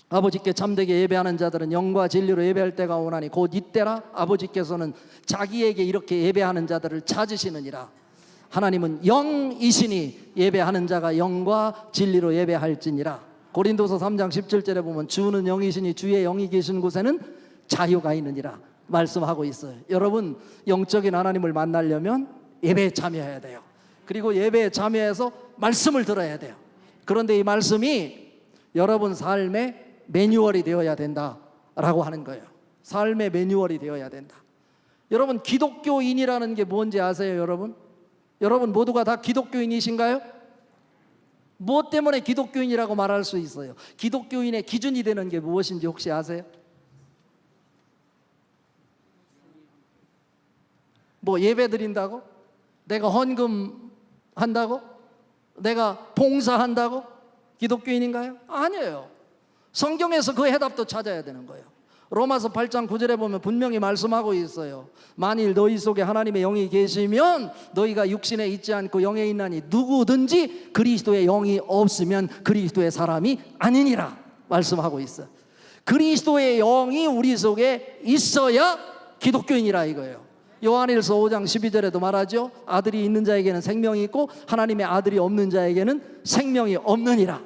아버지께 참되게 예배하는 자들은 영과 진리로 예배할 때가 오나니 곧 이때라. 아버지께서는 자기에게 이렇게 예배하는 자들을 찾으시느니라. 하나님은 영이시니 예배하는 자가 영과 진리로 예배할지니라. 고린도서 3장 17절에 보면 주는 영이시니 주의 영이 계신 곳에는 자유가 있느니라 말씀하고 있어요. 여러분, 영적인 하나님을 만나려면 예배에 참여해야 돼요. 그리고 예배에 참여해서 말씀을 들어야 돼요. 그런데 이 말씀이 여러분 삶의 매뉴얼이 되어야 된다라고 하는 거예요. 삶의 매뉴얼이 되어야 된다. 여러분, 기독교인이라는 게 뭔지 아세요, 여러분? 여러분 모두가 다 기독교인이신가요? 무엇 때문에 기독교인이라고 말할 수 있어요? 기독교인의 기준이 되는 게 무엇인지 혹시 아세요? 뭐 예배 드린다고? 내가 헌금 한다고? 내가 봉사한다고? 기독교인인가요? 아니에요. 성경에서 그 해답도 찾아야 되는 거예요. 로마서 8장 9절에 보면 분명히 말씀하고 있어요. 만일 너희 속에 하나님의 영이 계시면 너희가 육신에 있지 않고 영에 있나니 누구든지 그리스도의 영이 없으면 그리스도의 사람이 아니니라 말씀하고 있어요. 그리스도의 영이 우리 속에 있어야 기독교인이라 이거예요. 요한일서 5장 12절에도 말하죠. 아들이 있는 자에게는 생명이 있고 하나님의 아들이 없는 자에게는 생명이 없느니라.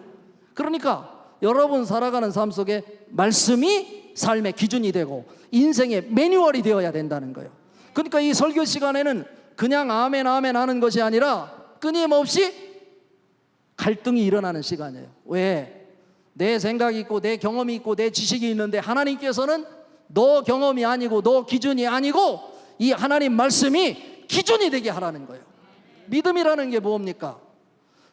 그러니까 여러분 살아가는 삶 속에 말씀이 삶의 기준이 되고 인생의 매뉴얼이 되어야 된다는 거예요. 그러니까 이 설교 시간에는 그냥 아멘 아멘 하는 것이 아니라 끊임없이 갈등이 일어나는 시간이에요. 왜? 내 생각이 있고 내 경험이 있고 내 지식이 있는데 하나님께서는 너 경험이 아니고 너 기준이 아니고 이 하나님 말씀이 기준이 되게 하라는 거예요. 믿음이라는 게 뭡니까?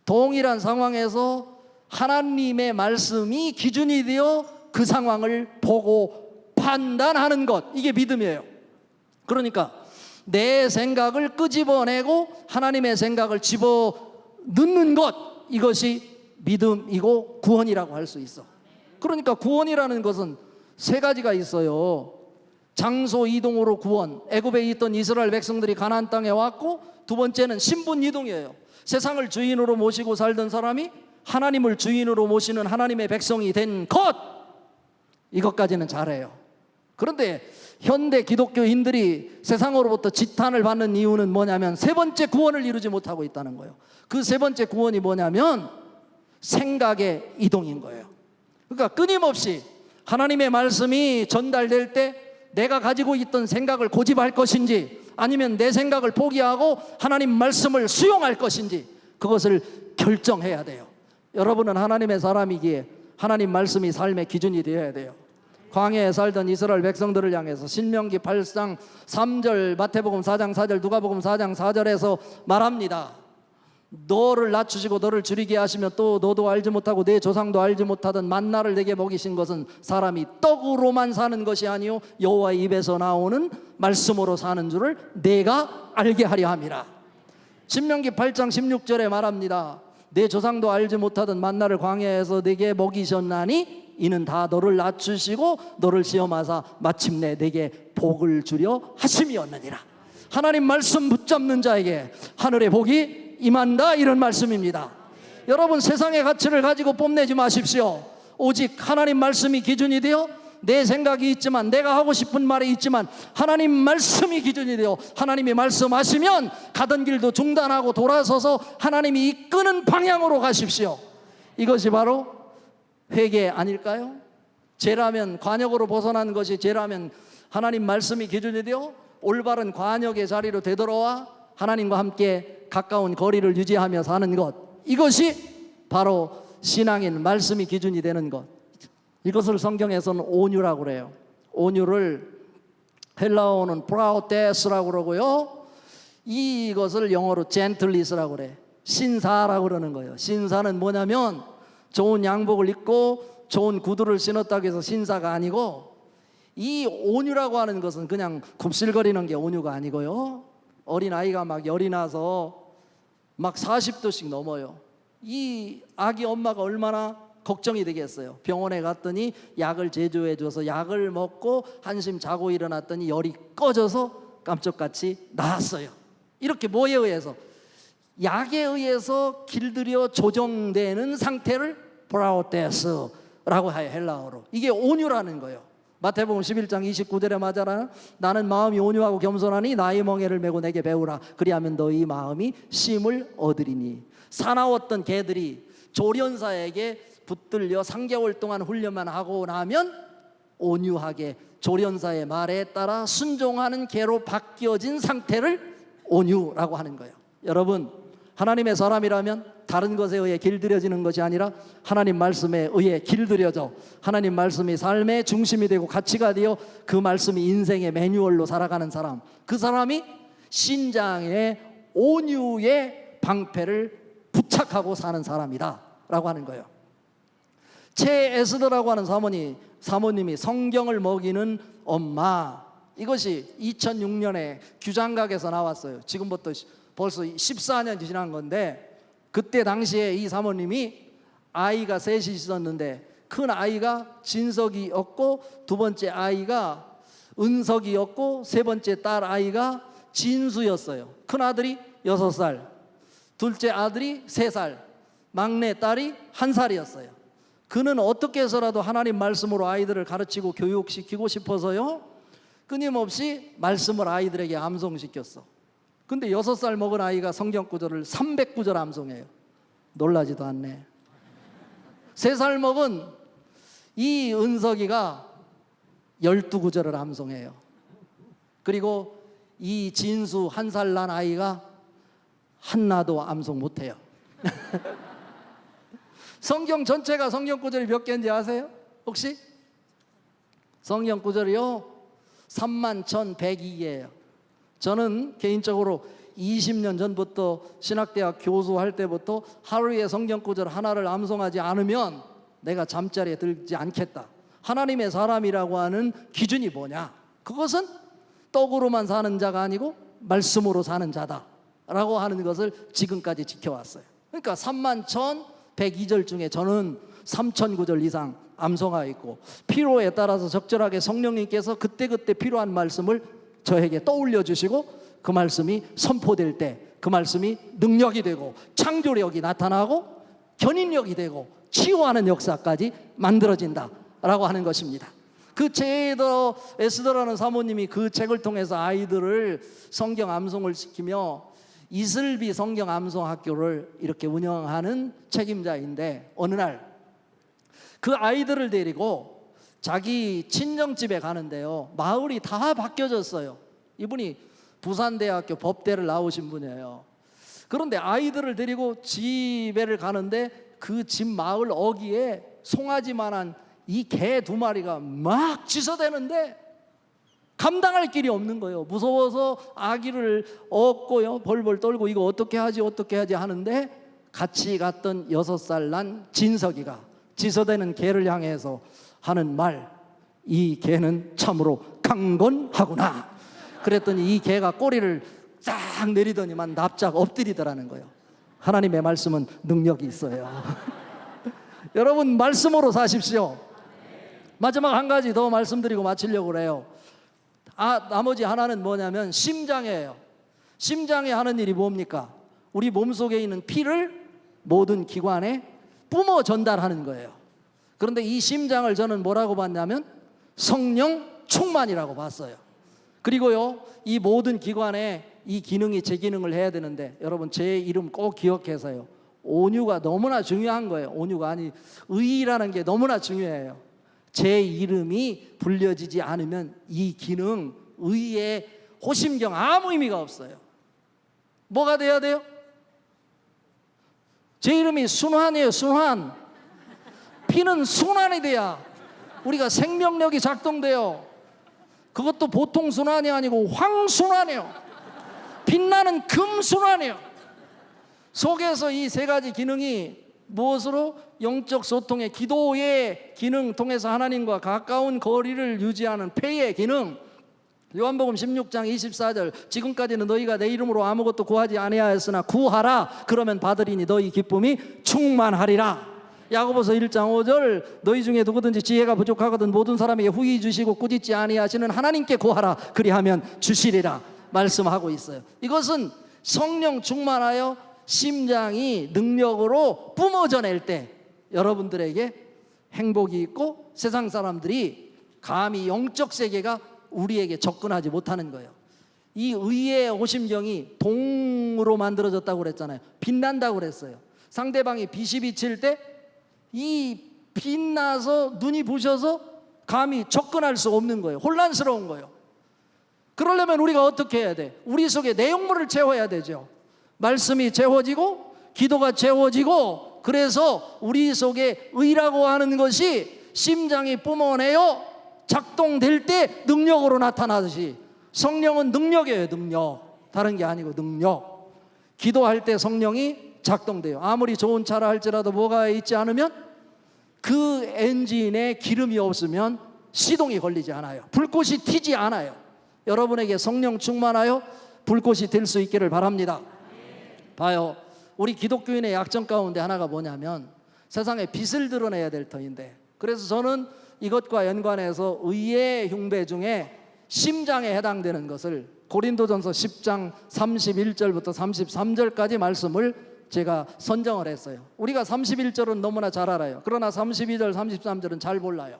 동일한 상황에서 하나님의 말씀이 기준이 되어 그 상황을 보고 판단하는 것, 이게 믿음이에요. 그러니까 내 생각을 끄집어내고 하나님의 생각을 집어넣는 것, 이것이 믿음이고 구원이라고 할 수 있어. 그러니까 구원이라는 것은 세 가지가 있어요. 장소 이동으로 구원, 애굽에 있던 이스라엘 백성들이 가나안 땅에 왔고, 두 번째는 신분 이동이에요. 세상을 주인으로 모시고 살던 사람이 하나님을 주인으로 모시는 하나님의 백성이 된 것, 이것까지는 잘해요. 그런데 현대 기독교인들이 세상으로부터 지탄을 받는 이유는 뭐냐면 세 번째 구원을 이루지 못하고 있다는 거예요. 그 세 번째 구원이 뭐냐면 생각의 이동인 거예요. 그러니까 끊임없이 하나님의 말씀이 전달될 때 내가 가지고 있던 생각을 고집할 것인지 아니면 내 생각을 포기하고 하나님 말씀을 수용할 것인지 그것을 결정해야 돼요. 여러분은 하나님의 사람이기에 하나님 말씀이 삶의 기준이 되어야 돼요. 광야에 살던 이스라엘 백성들을 향해서 신명기 8장 3절, 마태복음 4장 4절, 누가복음 4장 4절에서 말합니다. 너를 낮추시고 너를 줄이게 하시며 또 너도 알지 못하고 내 조상도 알지 못하던 만나를 내게 먹이신 것은 사람이 떡으로만 사는 것이 아니요 여호와의 입에서 나오는 말씀으로 사는 줄을 내가 알게 하려 함이라. 신명기 8장 16절에 말합니다. 내 조상도 알지 못하던 만나를 광야에서 내게 먹이셨나니 이는 다 너를 낮추시고 너를 시험하사 마침내 내게 복을 주려 하심이었느니라. 하나님 말씀 붙잡는 자에게 하늘의 복이 임한다, 이런 말씀입니다. 여러분, 세상의 가치를 가지고 뽐내지 마십시오. 오직 하나님 말씀이 기준이 되어 내 생각이 있지만, 내가 하고 싶은 말이 있지만 하나님 말씀이 기준이 되어 하나님이 말씀하시면 가던 길도 중단하고 돌아서서 하나님이 이끄는 방향으로 가십시오. 이것이 바로 회개 아닐까요? 죄라면, 관역으로 벗어난 것이 죄라면 하나님 말씀이 기준이 되어 올바른 관역의 자리로 되돌아와 하나님과 함께 가까운 거리를 유지하며 사는 것, 이것이 바로 신앙인 말씀이 기준이 되는 것. 이것을 성경에서는 온유라고 그래요. 온유를 헬라어는 프라우테스라고 그러고요, 이것을 영어로 젠틀리스라고 그래. 신사라고 그러는 거예요. 신사는 뭐냐면 좋은 양복을 입고 좋은 구두를 신었다고 해서 신사가 아니고, 이 온유라고 하는 것은 그냥 굽실거리는 게 온유가 아니고요, 어린아이가 막 열이 나서 막 40도씩 넘어요. 이 아기 엄마가 얼마나 걱정이 되겠어요. 병원에 갔더니 약을 제조해 줘서 약을 먹고 한심 자고 일어났더니 열이 꺼져서 깜짝같이 나았어요. 이렇게 뭐에 의해서? 약에 의해서 길들여 조정되는 상태를 프라우테스라고 해요, 헬라어로. 이게 온유라는 거예요. 마태복음 11장 29절에 맞아라. 나는 마음이 온유하고 겸손하니 나의 멍에를 메고 내게 배우라. 그리하면 너희 마음이 쉼을 얻으리니. 사나웠던 개들이 조련사에게 붙들려 3개월 동안 훈련만 하고 나면 온유하게 조련사의 말에 따라 순종하는 개로 바뀌어진 상태를 온유라고 하는 거예요. 여러분, 하나님의 사람이라면 다른 것에 의해 길들여지는 것이 아니라 하나님 말씀에 의해 길들여져 하나님 말씀이 삶의 중심이 되고 가치가 되어 그 말씀이 인생의 매뉴얼로 살아가는 사람, 그 사람이 신장의 온유의 방패를 부착하고 사는 사람이다 라고 하는 거예요. 채 에스더라고 하는 사모님이 성경을 먹이는 엄마, 이것이 2006년에 규장각에서 나왔어요. 지금부터 벌써 14년이 지난 건데, 그때 당시에 이 사모님이 아이가 셋이 있었는데 큰 아이가 진석이었고 두 번째 아이가 은석이었고 세 번째 딸 아이가 진수였어요. 큰 아들이 6살, 둘째 아들이 3살, 막내 딸이 1살이었어요. 그는 어떻게 해서라도 하나님 말씀으로 아이들을 가르치고 교육시키고 싶어서요, 끊임없이 말씀을 아이들에게 암송시켰어. 근데 6살 먹은 아이가 성경 구절을 300구절 암송해요. 놀라지도 않네. 3살 먹은 이 은석이가 12구절을 암송해요. 그리고 이 진수 1살 난 아이가 하나도 암송 못해요. 성경 전체가 성경 구절이 몇 개인지 아세요? 혹시? 성경 구절이요 31,102개예요. 저는 개인적으로 20년 전부터 신학대학 교수할 때부터 하루에 성경 구절 하나를 암송하지 않으면 내가 잠자리에 들지 않겠다. 하나님의 사람이라고 하는 기준이 뭐냐? 그것은 떡으로만 사는 자가 아니고 말씀으로 사는 자다 라고 하는 것을 지금까지 지켜왔어요. 그러니까 31,102절 중에 저는 3,000구절 이상 암송하고 있고, 필요에 따라서 적절하게 성령님께서 그때그때 필요한 말씀을 저에게 떠올려 주시고 그 말씀이 선포될 때 그 말씀이 능력이 되고 창조력이 나타나고 견인력이 되고 치유하는 역사까지 만들어진다라고 하는 것입니다. 그 에스더라는 사모님이 그 책을 통해서 아이들을 성경 암송을 시키며 이슬비 성경 암송 학교를 이렇게 운영하는 책임자인데, 어느 날 그 아이들을 데리고 자기 친정집에 가는데요, 마을이 다 바뀌어졌어요. 이분이 부산대학교 법대를 나오신 분이에요. 그런데 아이들을 데리고 집에를 가는데 그 집 마을 어귀에 송아지만한 이 개 2마리가 막 짖어대는데 감당할 길이 없는 거예요. 무서워서 아기를 업고요, 벌벌 떨고 이거 어떻게 하지 하는데, 같이 갔던 6살 난 진석이가 짖어대는 개를 향해서 하는 말, 이 개는 참으로 강건하구나. 그랬더니 이 개가 꼬리를 싹 내리더니만 납작 엎드리더라는 거예요. 하나님의 말씀은 능력이 있어요. 여러분, 말씀으로 사십시오. 마지막 한 가지 더 말씀드리고 마치려고 그래요. 나머지 하나는 뭐냐면 심장이에요. 심장이 하는 일이 뭡니까? 우리 몸속에 있는 피를 모든 기관에 뿜어 전달하는 거예요. 그런데 이 심장을 저는 뭐라고 봤냐면 성령 충만이라고 봤어요. 그리고요, 이 모든 기관에 이 기능이 제 기능을 해야 되는데, 여러분 제 이름 꼭 기억해서요. 온유가 너무나 중요한 거예요. 온유가 아니, 의라는 게 너무나 중요해요. 제 이름이 불려지지 않으면 이 기능, 의의 호심경 아무 의미가 없어요. 뭐가 돼야 돼요? 제 이름이 순환이에요. 순환. 피는 순환이 돼야 우리가 생명력이 작동돼요. 그것도 보통 순환이 아니고 황순환이에요. 빛나는 금순환이에요. 속에서 이 세 가지 기능이 무엇으로? 영적 소통의 기도의 기능 통해서 하나님과 가까운 거리를 유지하는 폐의 기능. 요한복음 16장 24절, 지금까지는 너희가 내 이름으로 아무것도 구하지 아니하였으나 구하라 그러면 받으리니 너희 기쁨이 충만하리라. 야고보서 1장 5절, 너희 중에 누구든지 지혜가 부족하거든 모든 사람에게 후히 주시고 꾸짖지 아니하시는 하나님께 구하라 그리하면 주시리라 말씀하고 있어요. 이것은 성령 충만하여 심장이 능력으로 뿜어져낼 때 여러분들에게 행복이 있고 세상 사람들이 감히 영적 세계가 우리에게 접근하지 못하는 거예요. 이 의의 호심경이 동으로 만들어졌다고 그랬잖아요. 빛난다고 그랬어요. 상대방이 빛이 비칠 때 이 빛나서 눈이 부셔서 감히 접근할 수 없는 거예요. 혼란스러운 거예요. 그러려면 우리가 어떻게 해야 돼? 우리 속에 내용물을 채워야 되죠. 말씀이 채워지고 기도가 채워지고, 그래서 우리 속에 의라고 하는 것이 심장이 뿜어내어 작동될 때 능력으로 나타나듯이, 성령은 능력이에요. 능력. 다른 게 아니고 능력. 기도할 때 성령이 작동돼요. 아무리 좋은 차라 할지라도 뭐가 있지 않으면, 그 엔진에 기름이 없으면 시동이 걸리지 않아요. 불꽃이 튀지 않아요. 여러분에게 성령 충만하여 불꽃이 될 수 있기를 바랍니다. 봐요, 우리 기독교인의 약점 가운데 하나가 뭐냐면 세상에 빛을 드러내야 될 터인데, 그래서 저는 이것과 연관해서 의의 흉배 중에 심장에 해당되는 것을 고린도전서 10장 31절부터 33절까지 말씀을 제가 선정을 했어요. 우리가 31절은 너무나 잘 알아요. 그러나 32절 33절은 잘 몰라요.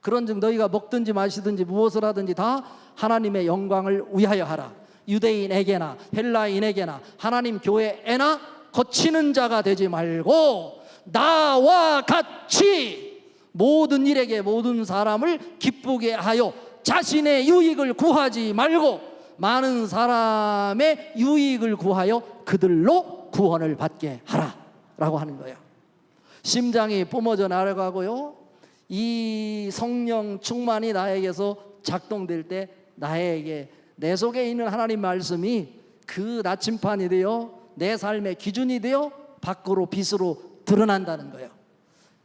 그런즉 너희가 먹든지 마시든지 무엇을 하든지 다 하나님의 영광을 위하여 하라. 유대인에게나 헬라인에게나 하나님 교회에나 거치는 자가 되지 말고 나와 같이 모든 일에게 모든 사람을 기쁘게 하여 자신의 유익을 구하지 말고 많은 사람의 유익을 구하여 그들로 구원을 받게 하라 라고 하는 거예요. 심장이 뿜어져 나가고요, 이 성령 충만이 나에게서 작동될 때 나에게 내 속에 있는 하나님 말씀이 그 나침판이 되어 내 삶의 기준이 되어 밖으로 빛으로 드러난다는 거예요.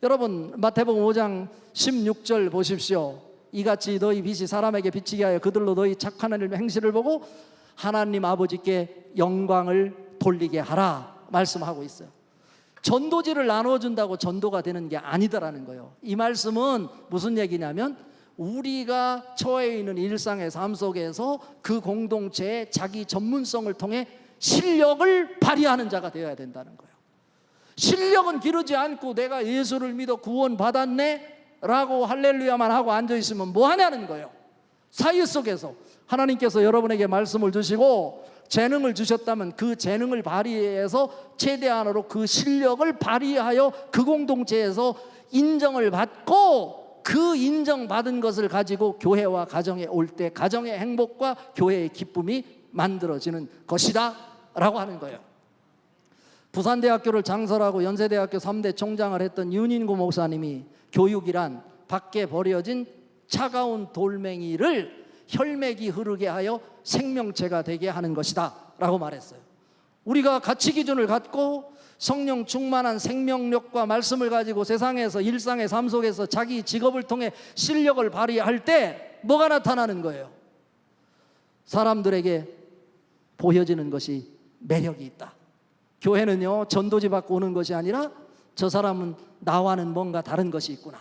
여러분 마태복음 5장 16절 보십시오. 이같이 너희 빛이 사람에게 비치게 하여 그들로 너희 착한 행실을 보고 하나님 아버지께 영광을 돌리게 하라 말씀하고 있어요. 전도지를 나눠준다고 전도가 되는 게 아니더라는 거예요. 이 말씀은 무슨 얘기냐면 우리가 처해 있는 일상의 삶 속에서 그 공동체의 자기 전문성을 통해 실력을 발휘하는 자가 되어야 된다는 거예요. 실력은 기르지 않고 내가 예수를 믿어 구원 받았네 라고 할렐루야만 하고 앉아있으면 뭐 하냐는 거예요. 사회 속에서 하나님께서 여러분에게 말씀을 주시고 재능을 주셨다면 그 재능을 발휘해서 최대한으로 그 실력을 발휘하여 그 공동체에서 인정을 받고 그 인정받은 것을 가지고 교회와 가정에 올 때 가정의 행복과 교회의 기쁨이 만들어지는 것이다 라고 하는 거예요. 부산대학교를 장설하고 연세대학교 3대 총장을 했던 윤인구 목사님이 교육이란 밖에 버려진 차가운 돌멩이를 혈맥이 흐르게 하여 생명체가 되게 하는 것이다 라고 말했어요. 우리가 가치 기준을 갖고 성령 충만한 생명력과 말씀을 가지고 세상에서 일상의 삶 속에서 자기 직업을 통해 실력을 발휘할 때 뭐가 나타나는 거예요? 사람들에게 보여지는 것이 매력이 있다. 교회는요 전도지 받고 오는 것이 아니라 저 사람은 나와는 뭔가 다른 것이 있구나.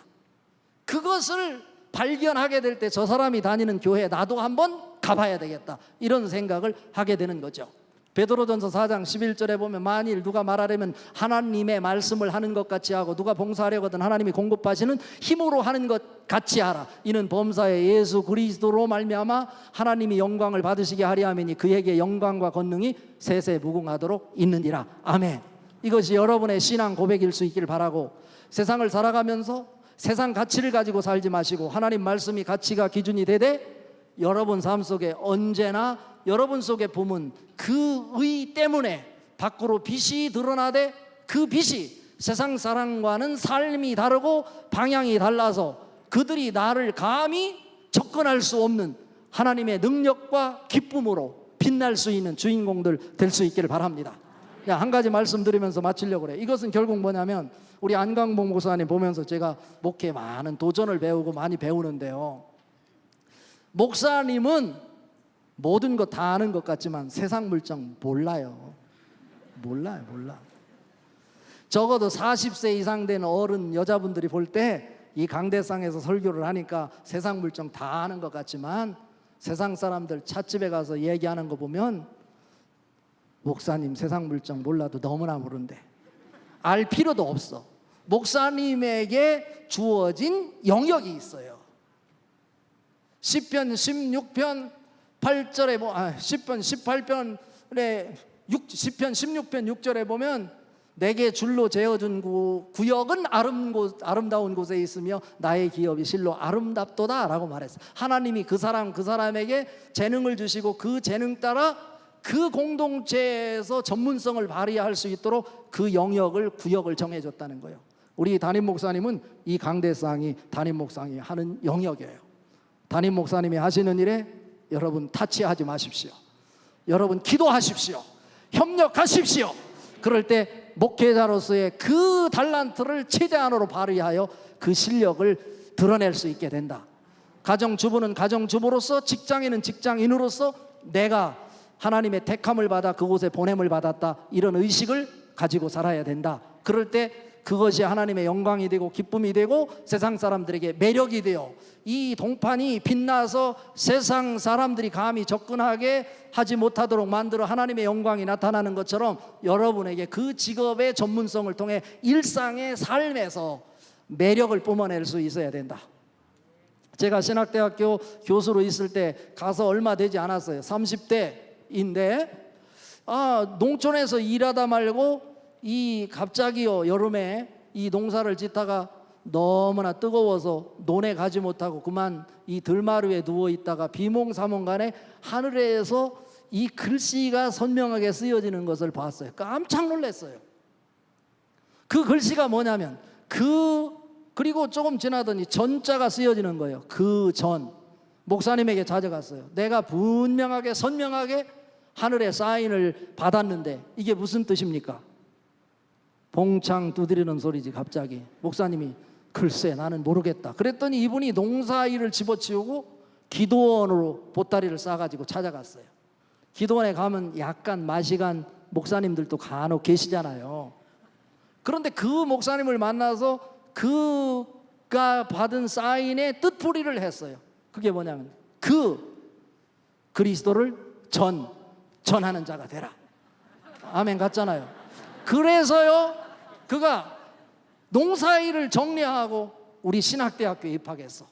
그것을 발견하게 될 때 저 사람이 다니는 교회에 나도 한번 가봐야 되겠다, 이런 생각을 하게 되는 거죠. 베드로전서 4장 11절에 보면 만일 누가 말하려면 하나님의 말씀을 하는 것 같이 하고 누가 봉사하려거든 하나님이 공급하시는 힘으로 하는 것 같이 하라. 이는 범사에 예수 그리스도로 말미암아 하나님이 영광을 받으시게 하려 함이니 그에게 영광과 권능이 세세 무궁하도록 있느니라. 아멘. 이것이 여러분의 신앙 고백일 수 있기를 바라고, 세상을 살아가면서 세상 가치를 가지고 살지 마시고 하나님 말씀이 가치가 기준이 되되 여러분 삶 속에 언제나 여러분 속에 보면 그 의 때문에 밖으로 빛이 드러나되 그 빛이 세상 사람과는 삶이 다르고 방향이 달라서 그들이 나를 감히 접근할 수 없는 하나님의 능력과 기쁨으로 빛날 수 있는 주인공들 될 수 있기를 바랍니다. 한 가지 말씀드리면서 마치려고 그래요. 이것은 결국 뭐냐면 우리 안광복 목사님 보면서 제가 목회에 많은 도전을 배우고 많이 배우는데요, 목사님은 모든 것 다 아는 것 같지만 세상 물정 몰라요. 몰라. 적어도 40세 이상 된 어른 여자분들이 볼 때 이 강대상에서 설교를 하니까 세상 물정 다 아는 것 같지만 세상 사람들 찻집에 가서 얘기하는 거 보면 목사님 세상 물정 몰라도 너무나 모른대. 알 필요도 없어. 목사님에게 주어진 영역이 있어요. 시편 16편 8절에 시편 18편에 시편 16편 6절에 보면 내게 줄로 재어준 구역은 아름다운 곳에 있으며 나의 기업이 실로 아름답도다 라고 말했어요. 하나님이 그 사람에게 재능을 주시고 그 재능 따라 그 공동체에서 전문성을 발휘할 수 있도록 그 영역을 구역을 정해줬다는 거예요. 우리 담임 목사님은 이 강대상이 담임 목사님이 하는 영역이에요. 담임 목사님이 하시는 일에 여러분 타치하지 마십시오. 여러분 기도하십시오. 협력하십시오. 그럴 때 목회자로서의 그 달란트를 최대한으로 발휘하여 그 실력을 드러낼 수 있게 된다. 가정주부는 가정주부로서, 직장인은 직장인으로서 내가 하나님의 택함을 받아 그곳에 보냄을 받았다, 이런 의식을 가지고 살아야 된다. 그럴 때 그것이 하나님의 영광이 되고 기쁨이 되고 세상 사람들에게 매력이 되어 이 동판이 빛나서 세상 사람들이 감히 접근하게 하지 못하도록 만들어 하나님의 영광이 나타나는 것처럼 여러분에게 그 직업의 전문성을 통해 일상의 삶에서 매력을 뿜어낼 수 있어야 된다. 제가 신학대학교 교수로 있을 때 가서 얼마 되지 않았어요. 30대인데 농촌에서 일하다 말고 갑자기요 여름에 이 농사를 짓다가 너무나 뜨거워서 논에 가지 못하고 그만 이 들마루에 누워있다가 비몽사몽간에 하늘에서 이 글씨가 선명하게 쓰여지는 것을 봤어요. 깜짝 놀랐어요. 그 글씨가 뭐냐면 그리고 조금 지나더니 전자가 쓰여지는 거예요. 그 전 목사님에게 찾아갔어요. 내가 분명하게 선명하게 하늘에 사인을 받았는데 이게 무슨 뜻입니까? 봉창 두드리는 소리지. 갑자기 목사님이 글쎄 나는 모르겠다. 그랬더니 이분이 농사일을 집어치우고 기도원으로 보따리를 싸가지고 찾아갔어요. 기도원에 가면 약간 마시간 목사님들도 간혹 계시잖아요. 그런데 그 목사님을 만나서 그가 받은 사인에 뜻풀이를 했어요. 그게 뭐냐면 그리스도를 전하는 자가 되라. 아멘 같잖아요. 그래서요 그가 농사일을 정리하고 우리 신학대학교에 입학했어.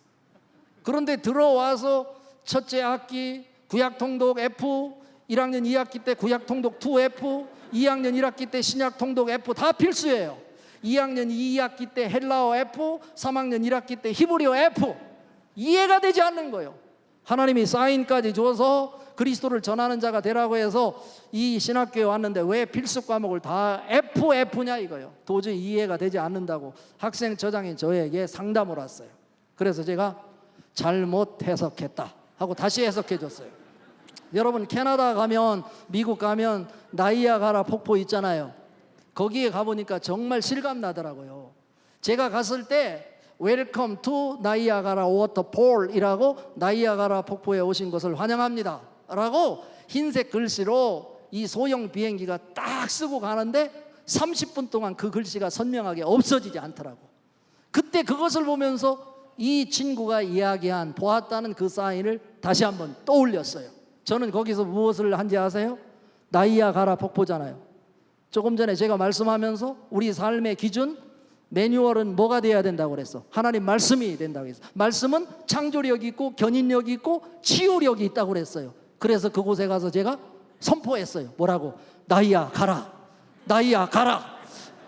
그런데 들어와서 첫째 학기 구약통독 F, 1학년 2학기 때 구약통독 2F, 2학년 1학기 때 신약통독 F 다 필수예요. 2학년 2학기 때 헬라어 F, 3학년 1학기 때 히브리어 F. 이해가 되지 않는 거예요. 하나님이 사인까지 줘서 그리스도를 전하는 자가 되라고 해서 이 신학교에 왔는데 왜 필수 과목을 다 F냐 이거예요. 도저히 이해가 되지 않는다고 학생 처장이 저에게 상담을 왔어요. 그래서 제가 잘못 해석했다 하고 다시 해석해 줬어요. 여러분 캐나다 가면 미국 가면 나이아가라 폭포 있잖아요. 거기에 가보니까 정말 실감 나더라고요. 제가 갔을 때 웰컴 투 나이아가라 워터폴이라고 나이아가라 폭포에 오신 것을 환영합니다 라고 흰색 글씨로 이 소형 비행기가 딱 쓰고 가는데 30분 동안 그 글씨가 선명하게 없어지지 않더라고. 그때 그것을 보면서 이 친구가 이야기한 보았다는 그 사인을 다시 한번 떠올렸어요. 저는 거기서 무엇을 한지 아세요? 나이야 가라 폭포잖아요. 조금 전에 제가 말씀하면서 우리 삶의 기준 매뉴얼은 뭐가 돼야 된다고 그랬어? 하나님 말씀이 된다고 했어. 말씀은 창조력이 있고 견인력이 있고 치유력이 있다고 그랬어요. 그래서 그곳에 가서 제가 선포했어요. 뭐라고? 나이야 가라, 나이야 가라.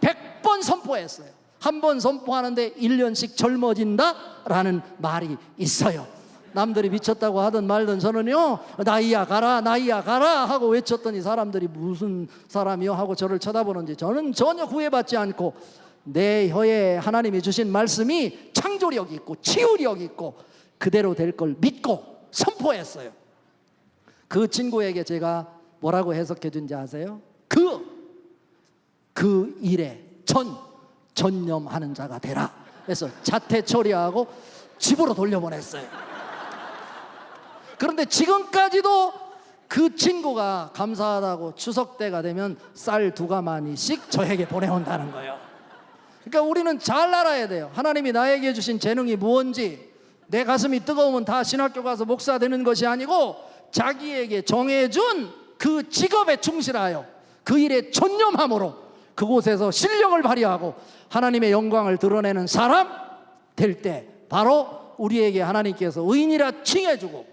100번 선포했어요. 한 번 선포하는데 1년씩 젊어진다 라는 말이 있어요. 남들이 미쳤다고 하든 말든 저는요, 나이야 가라, 나이야 가라 하고 외쳤더니 사람들이 무슨 사람이요 하고 저를 쳐다보는지, 저는 전혀 구애받지 않고 내 혀에 하나님이 주신 말씀이 창조력이 있고 치유력이 있고 그대로 될 걸 믿고 선포했어요. 그 친구에게 제가 뭐라고 해석해 준지 아세요? 그 일에 전념하는 자가 되라. 그래서 자퇴 처리하고 집으로 돌려보냈어요. 그런데 지금까지도 그 친구가 감사하다고 추석 때가 되면 쌀 2가마니씩 저에게 보내온다는 거예요. 그러니까 우리는 잘 알아야 돼요. 하나님이 나에게 주신 재능이 무엇인지. 내 가슴이 뜨거우면 다 신학교 가서 목사 되는 것이 아니고 자기에게 정해준 그 직업에 충실하여 그 일에 전념함으로 그곳에서 실력을 발휘하고 하나님의 영광을 드러내는 사람 될 때 바로 우리에게 하나님께서 의인이라 칭해주고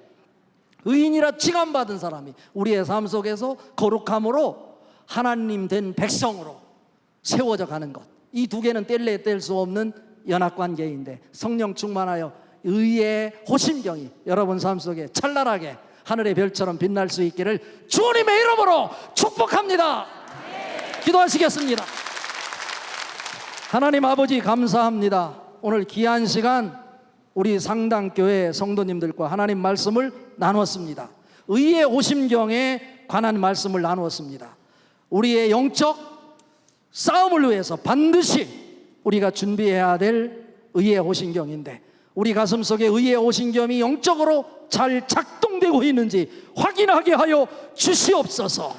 의인이라 칭함받은 사람이 우리의 삶 속에서 거룩함으로 하나님 된 백성으로 세워져 가는 것. 이 두 개는 뗄래 뗄 수 없는 연합관계인데 성령 충만하여 의의 호심경이 여러분 삶 속에 찬란하게 하늘의 별처럼 빛날 수 있기를 주님의 이름으로 축복합니다. 기도하시겠습니다. 하나님 아버지 감사합니다. 오늘 귀한 시간 우리 상당교회 성도님들과 하나님 말씀을 나누었습니다. 의의 호심경에 관한 말씀을 나누었습니다. 우리의 영적 싸움을 위해서 반드시 우리가 준비해야 될 의의 호심경인데 우리 가슴 속에 의의 호심경이 영적으로 잘 작동되고 있는지 확인하게 하여 주시옵소서.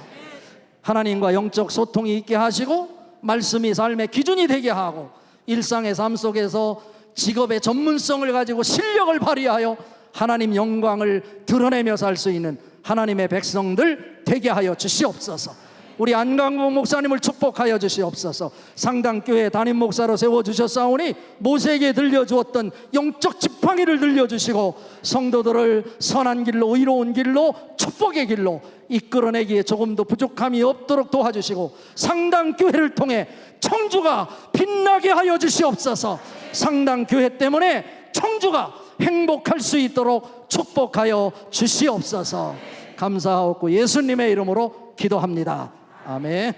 하나님과 영적 소통이 있게 하시고 말씀이 삶의 기준이 되게 하고 일상의 삶 속에서 직업의 전문성을 가지고 실력을 발휘하여 하나님 영광을 드러내며 살 수 있는 하나님의 백성들 되게 하여 주시옵소서. 우리 안강복 목사님을 축복하여 주시옵소서. 상당교회 담임 목사로 세워주셨사오니 모세에게 들려주었던 영적 지팡이를 들려주시고 성도들을 선한 길로 의로운 길로 축복의 길로 이끌어내기에 조금도 부족함이 없도록 도와주시고 상당교회를 통해 청주가 빛나게 하여 주시옵소서. 상당교회 때문에 청주가 행복할 수 있도록 축복하여 주시옵소서. 감사하옵고 예수님의 이름으로 기도합니다. 아멘.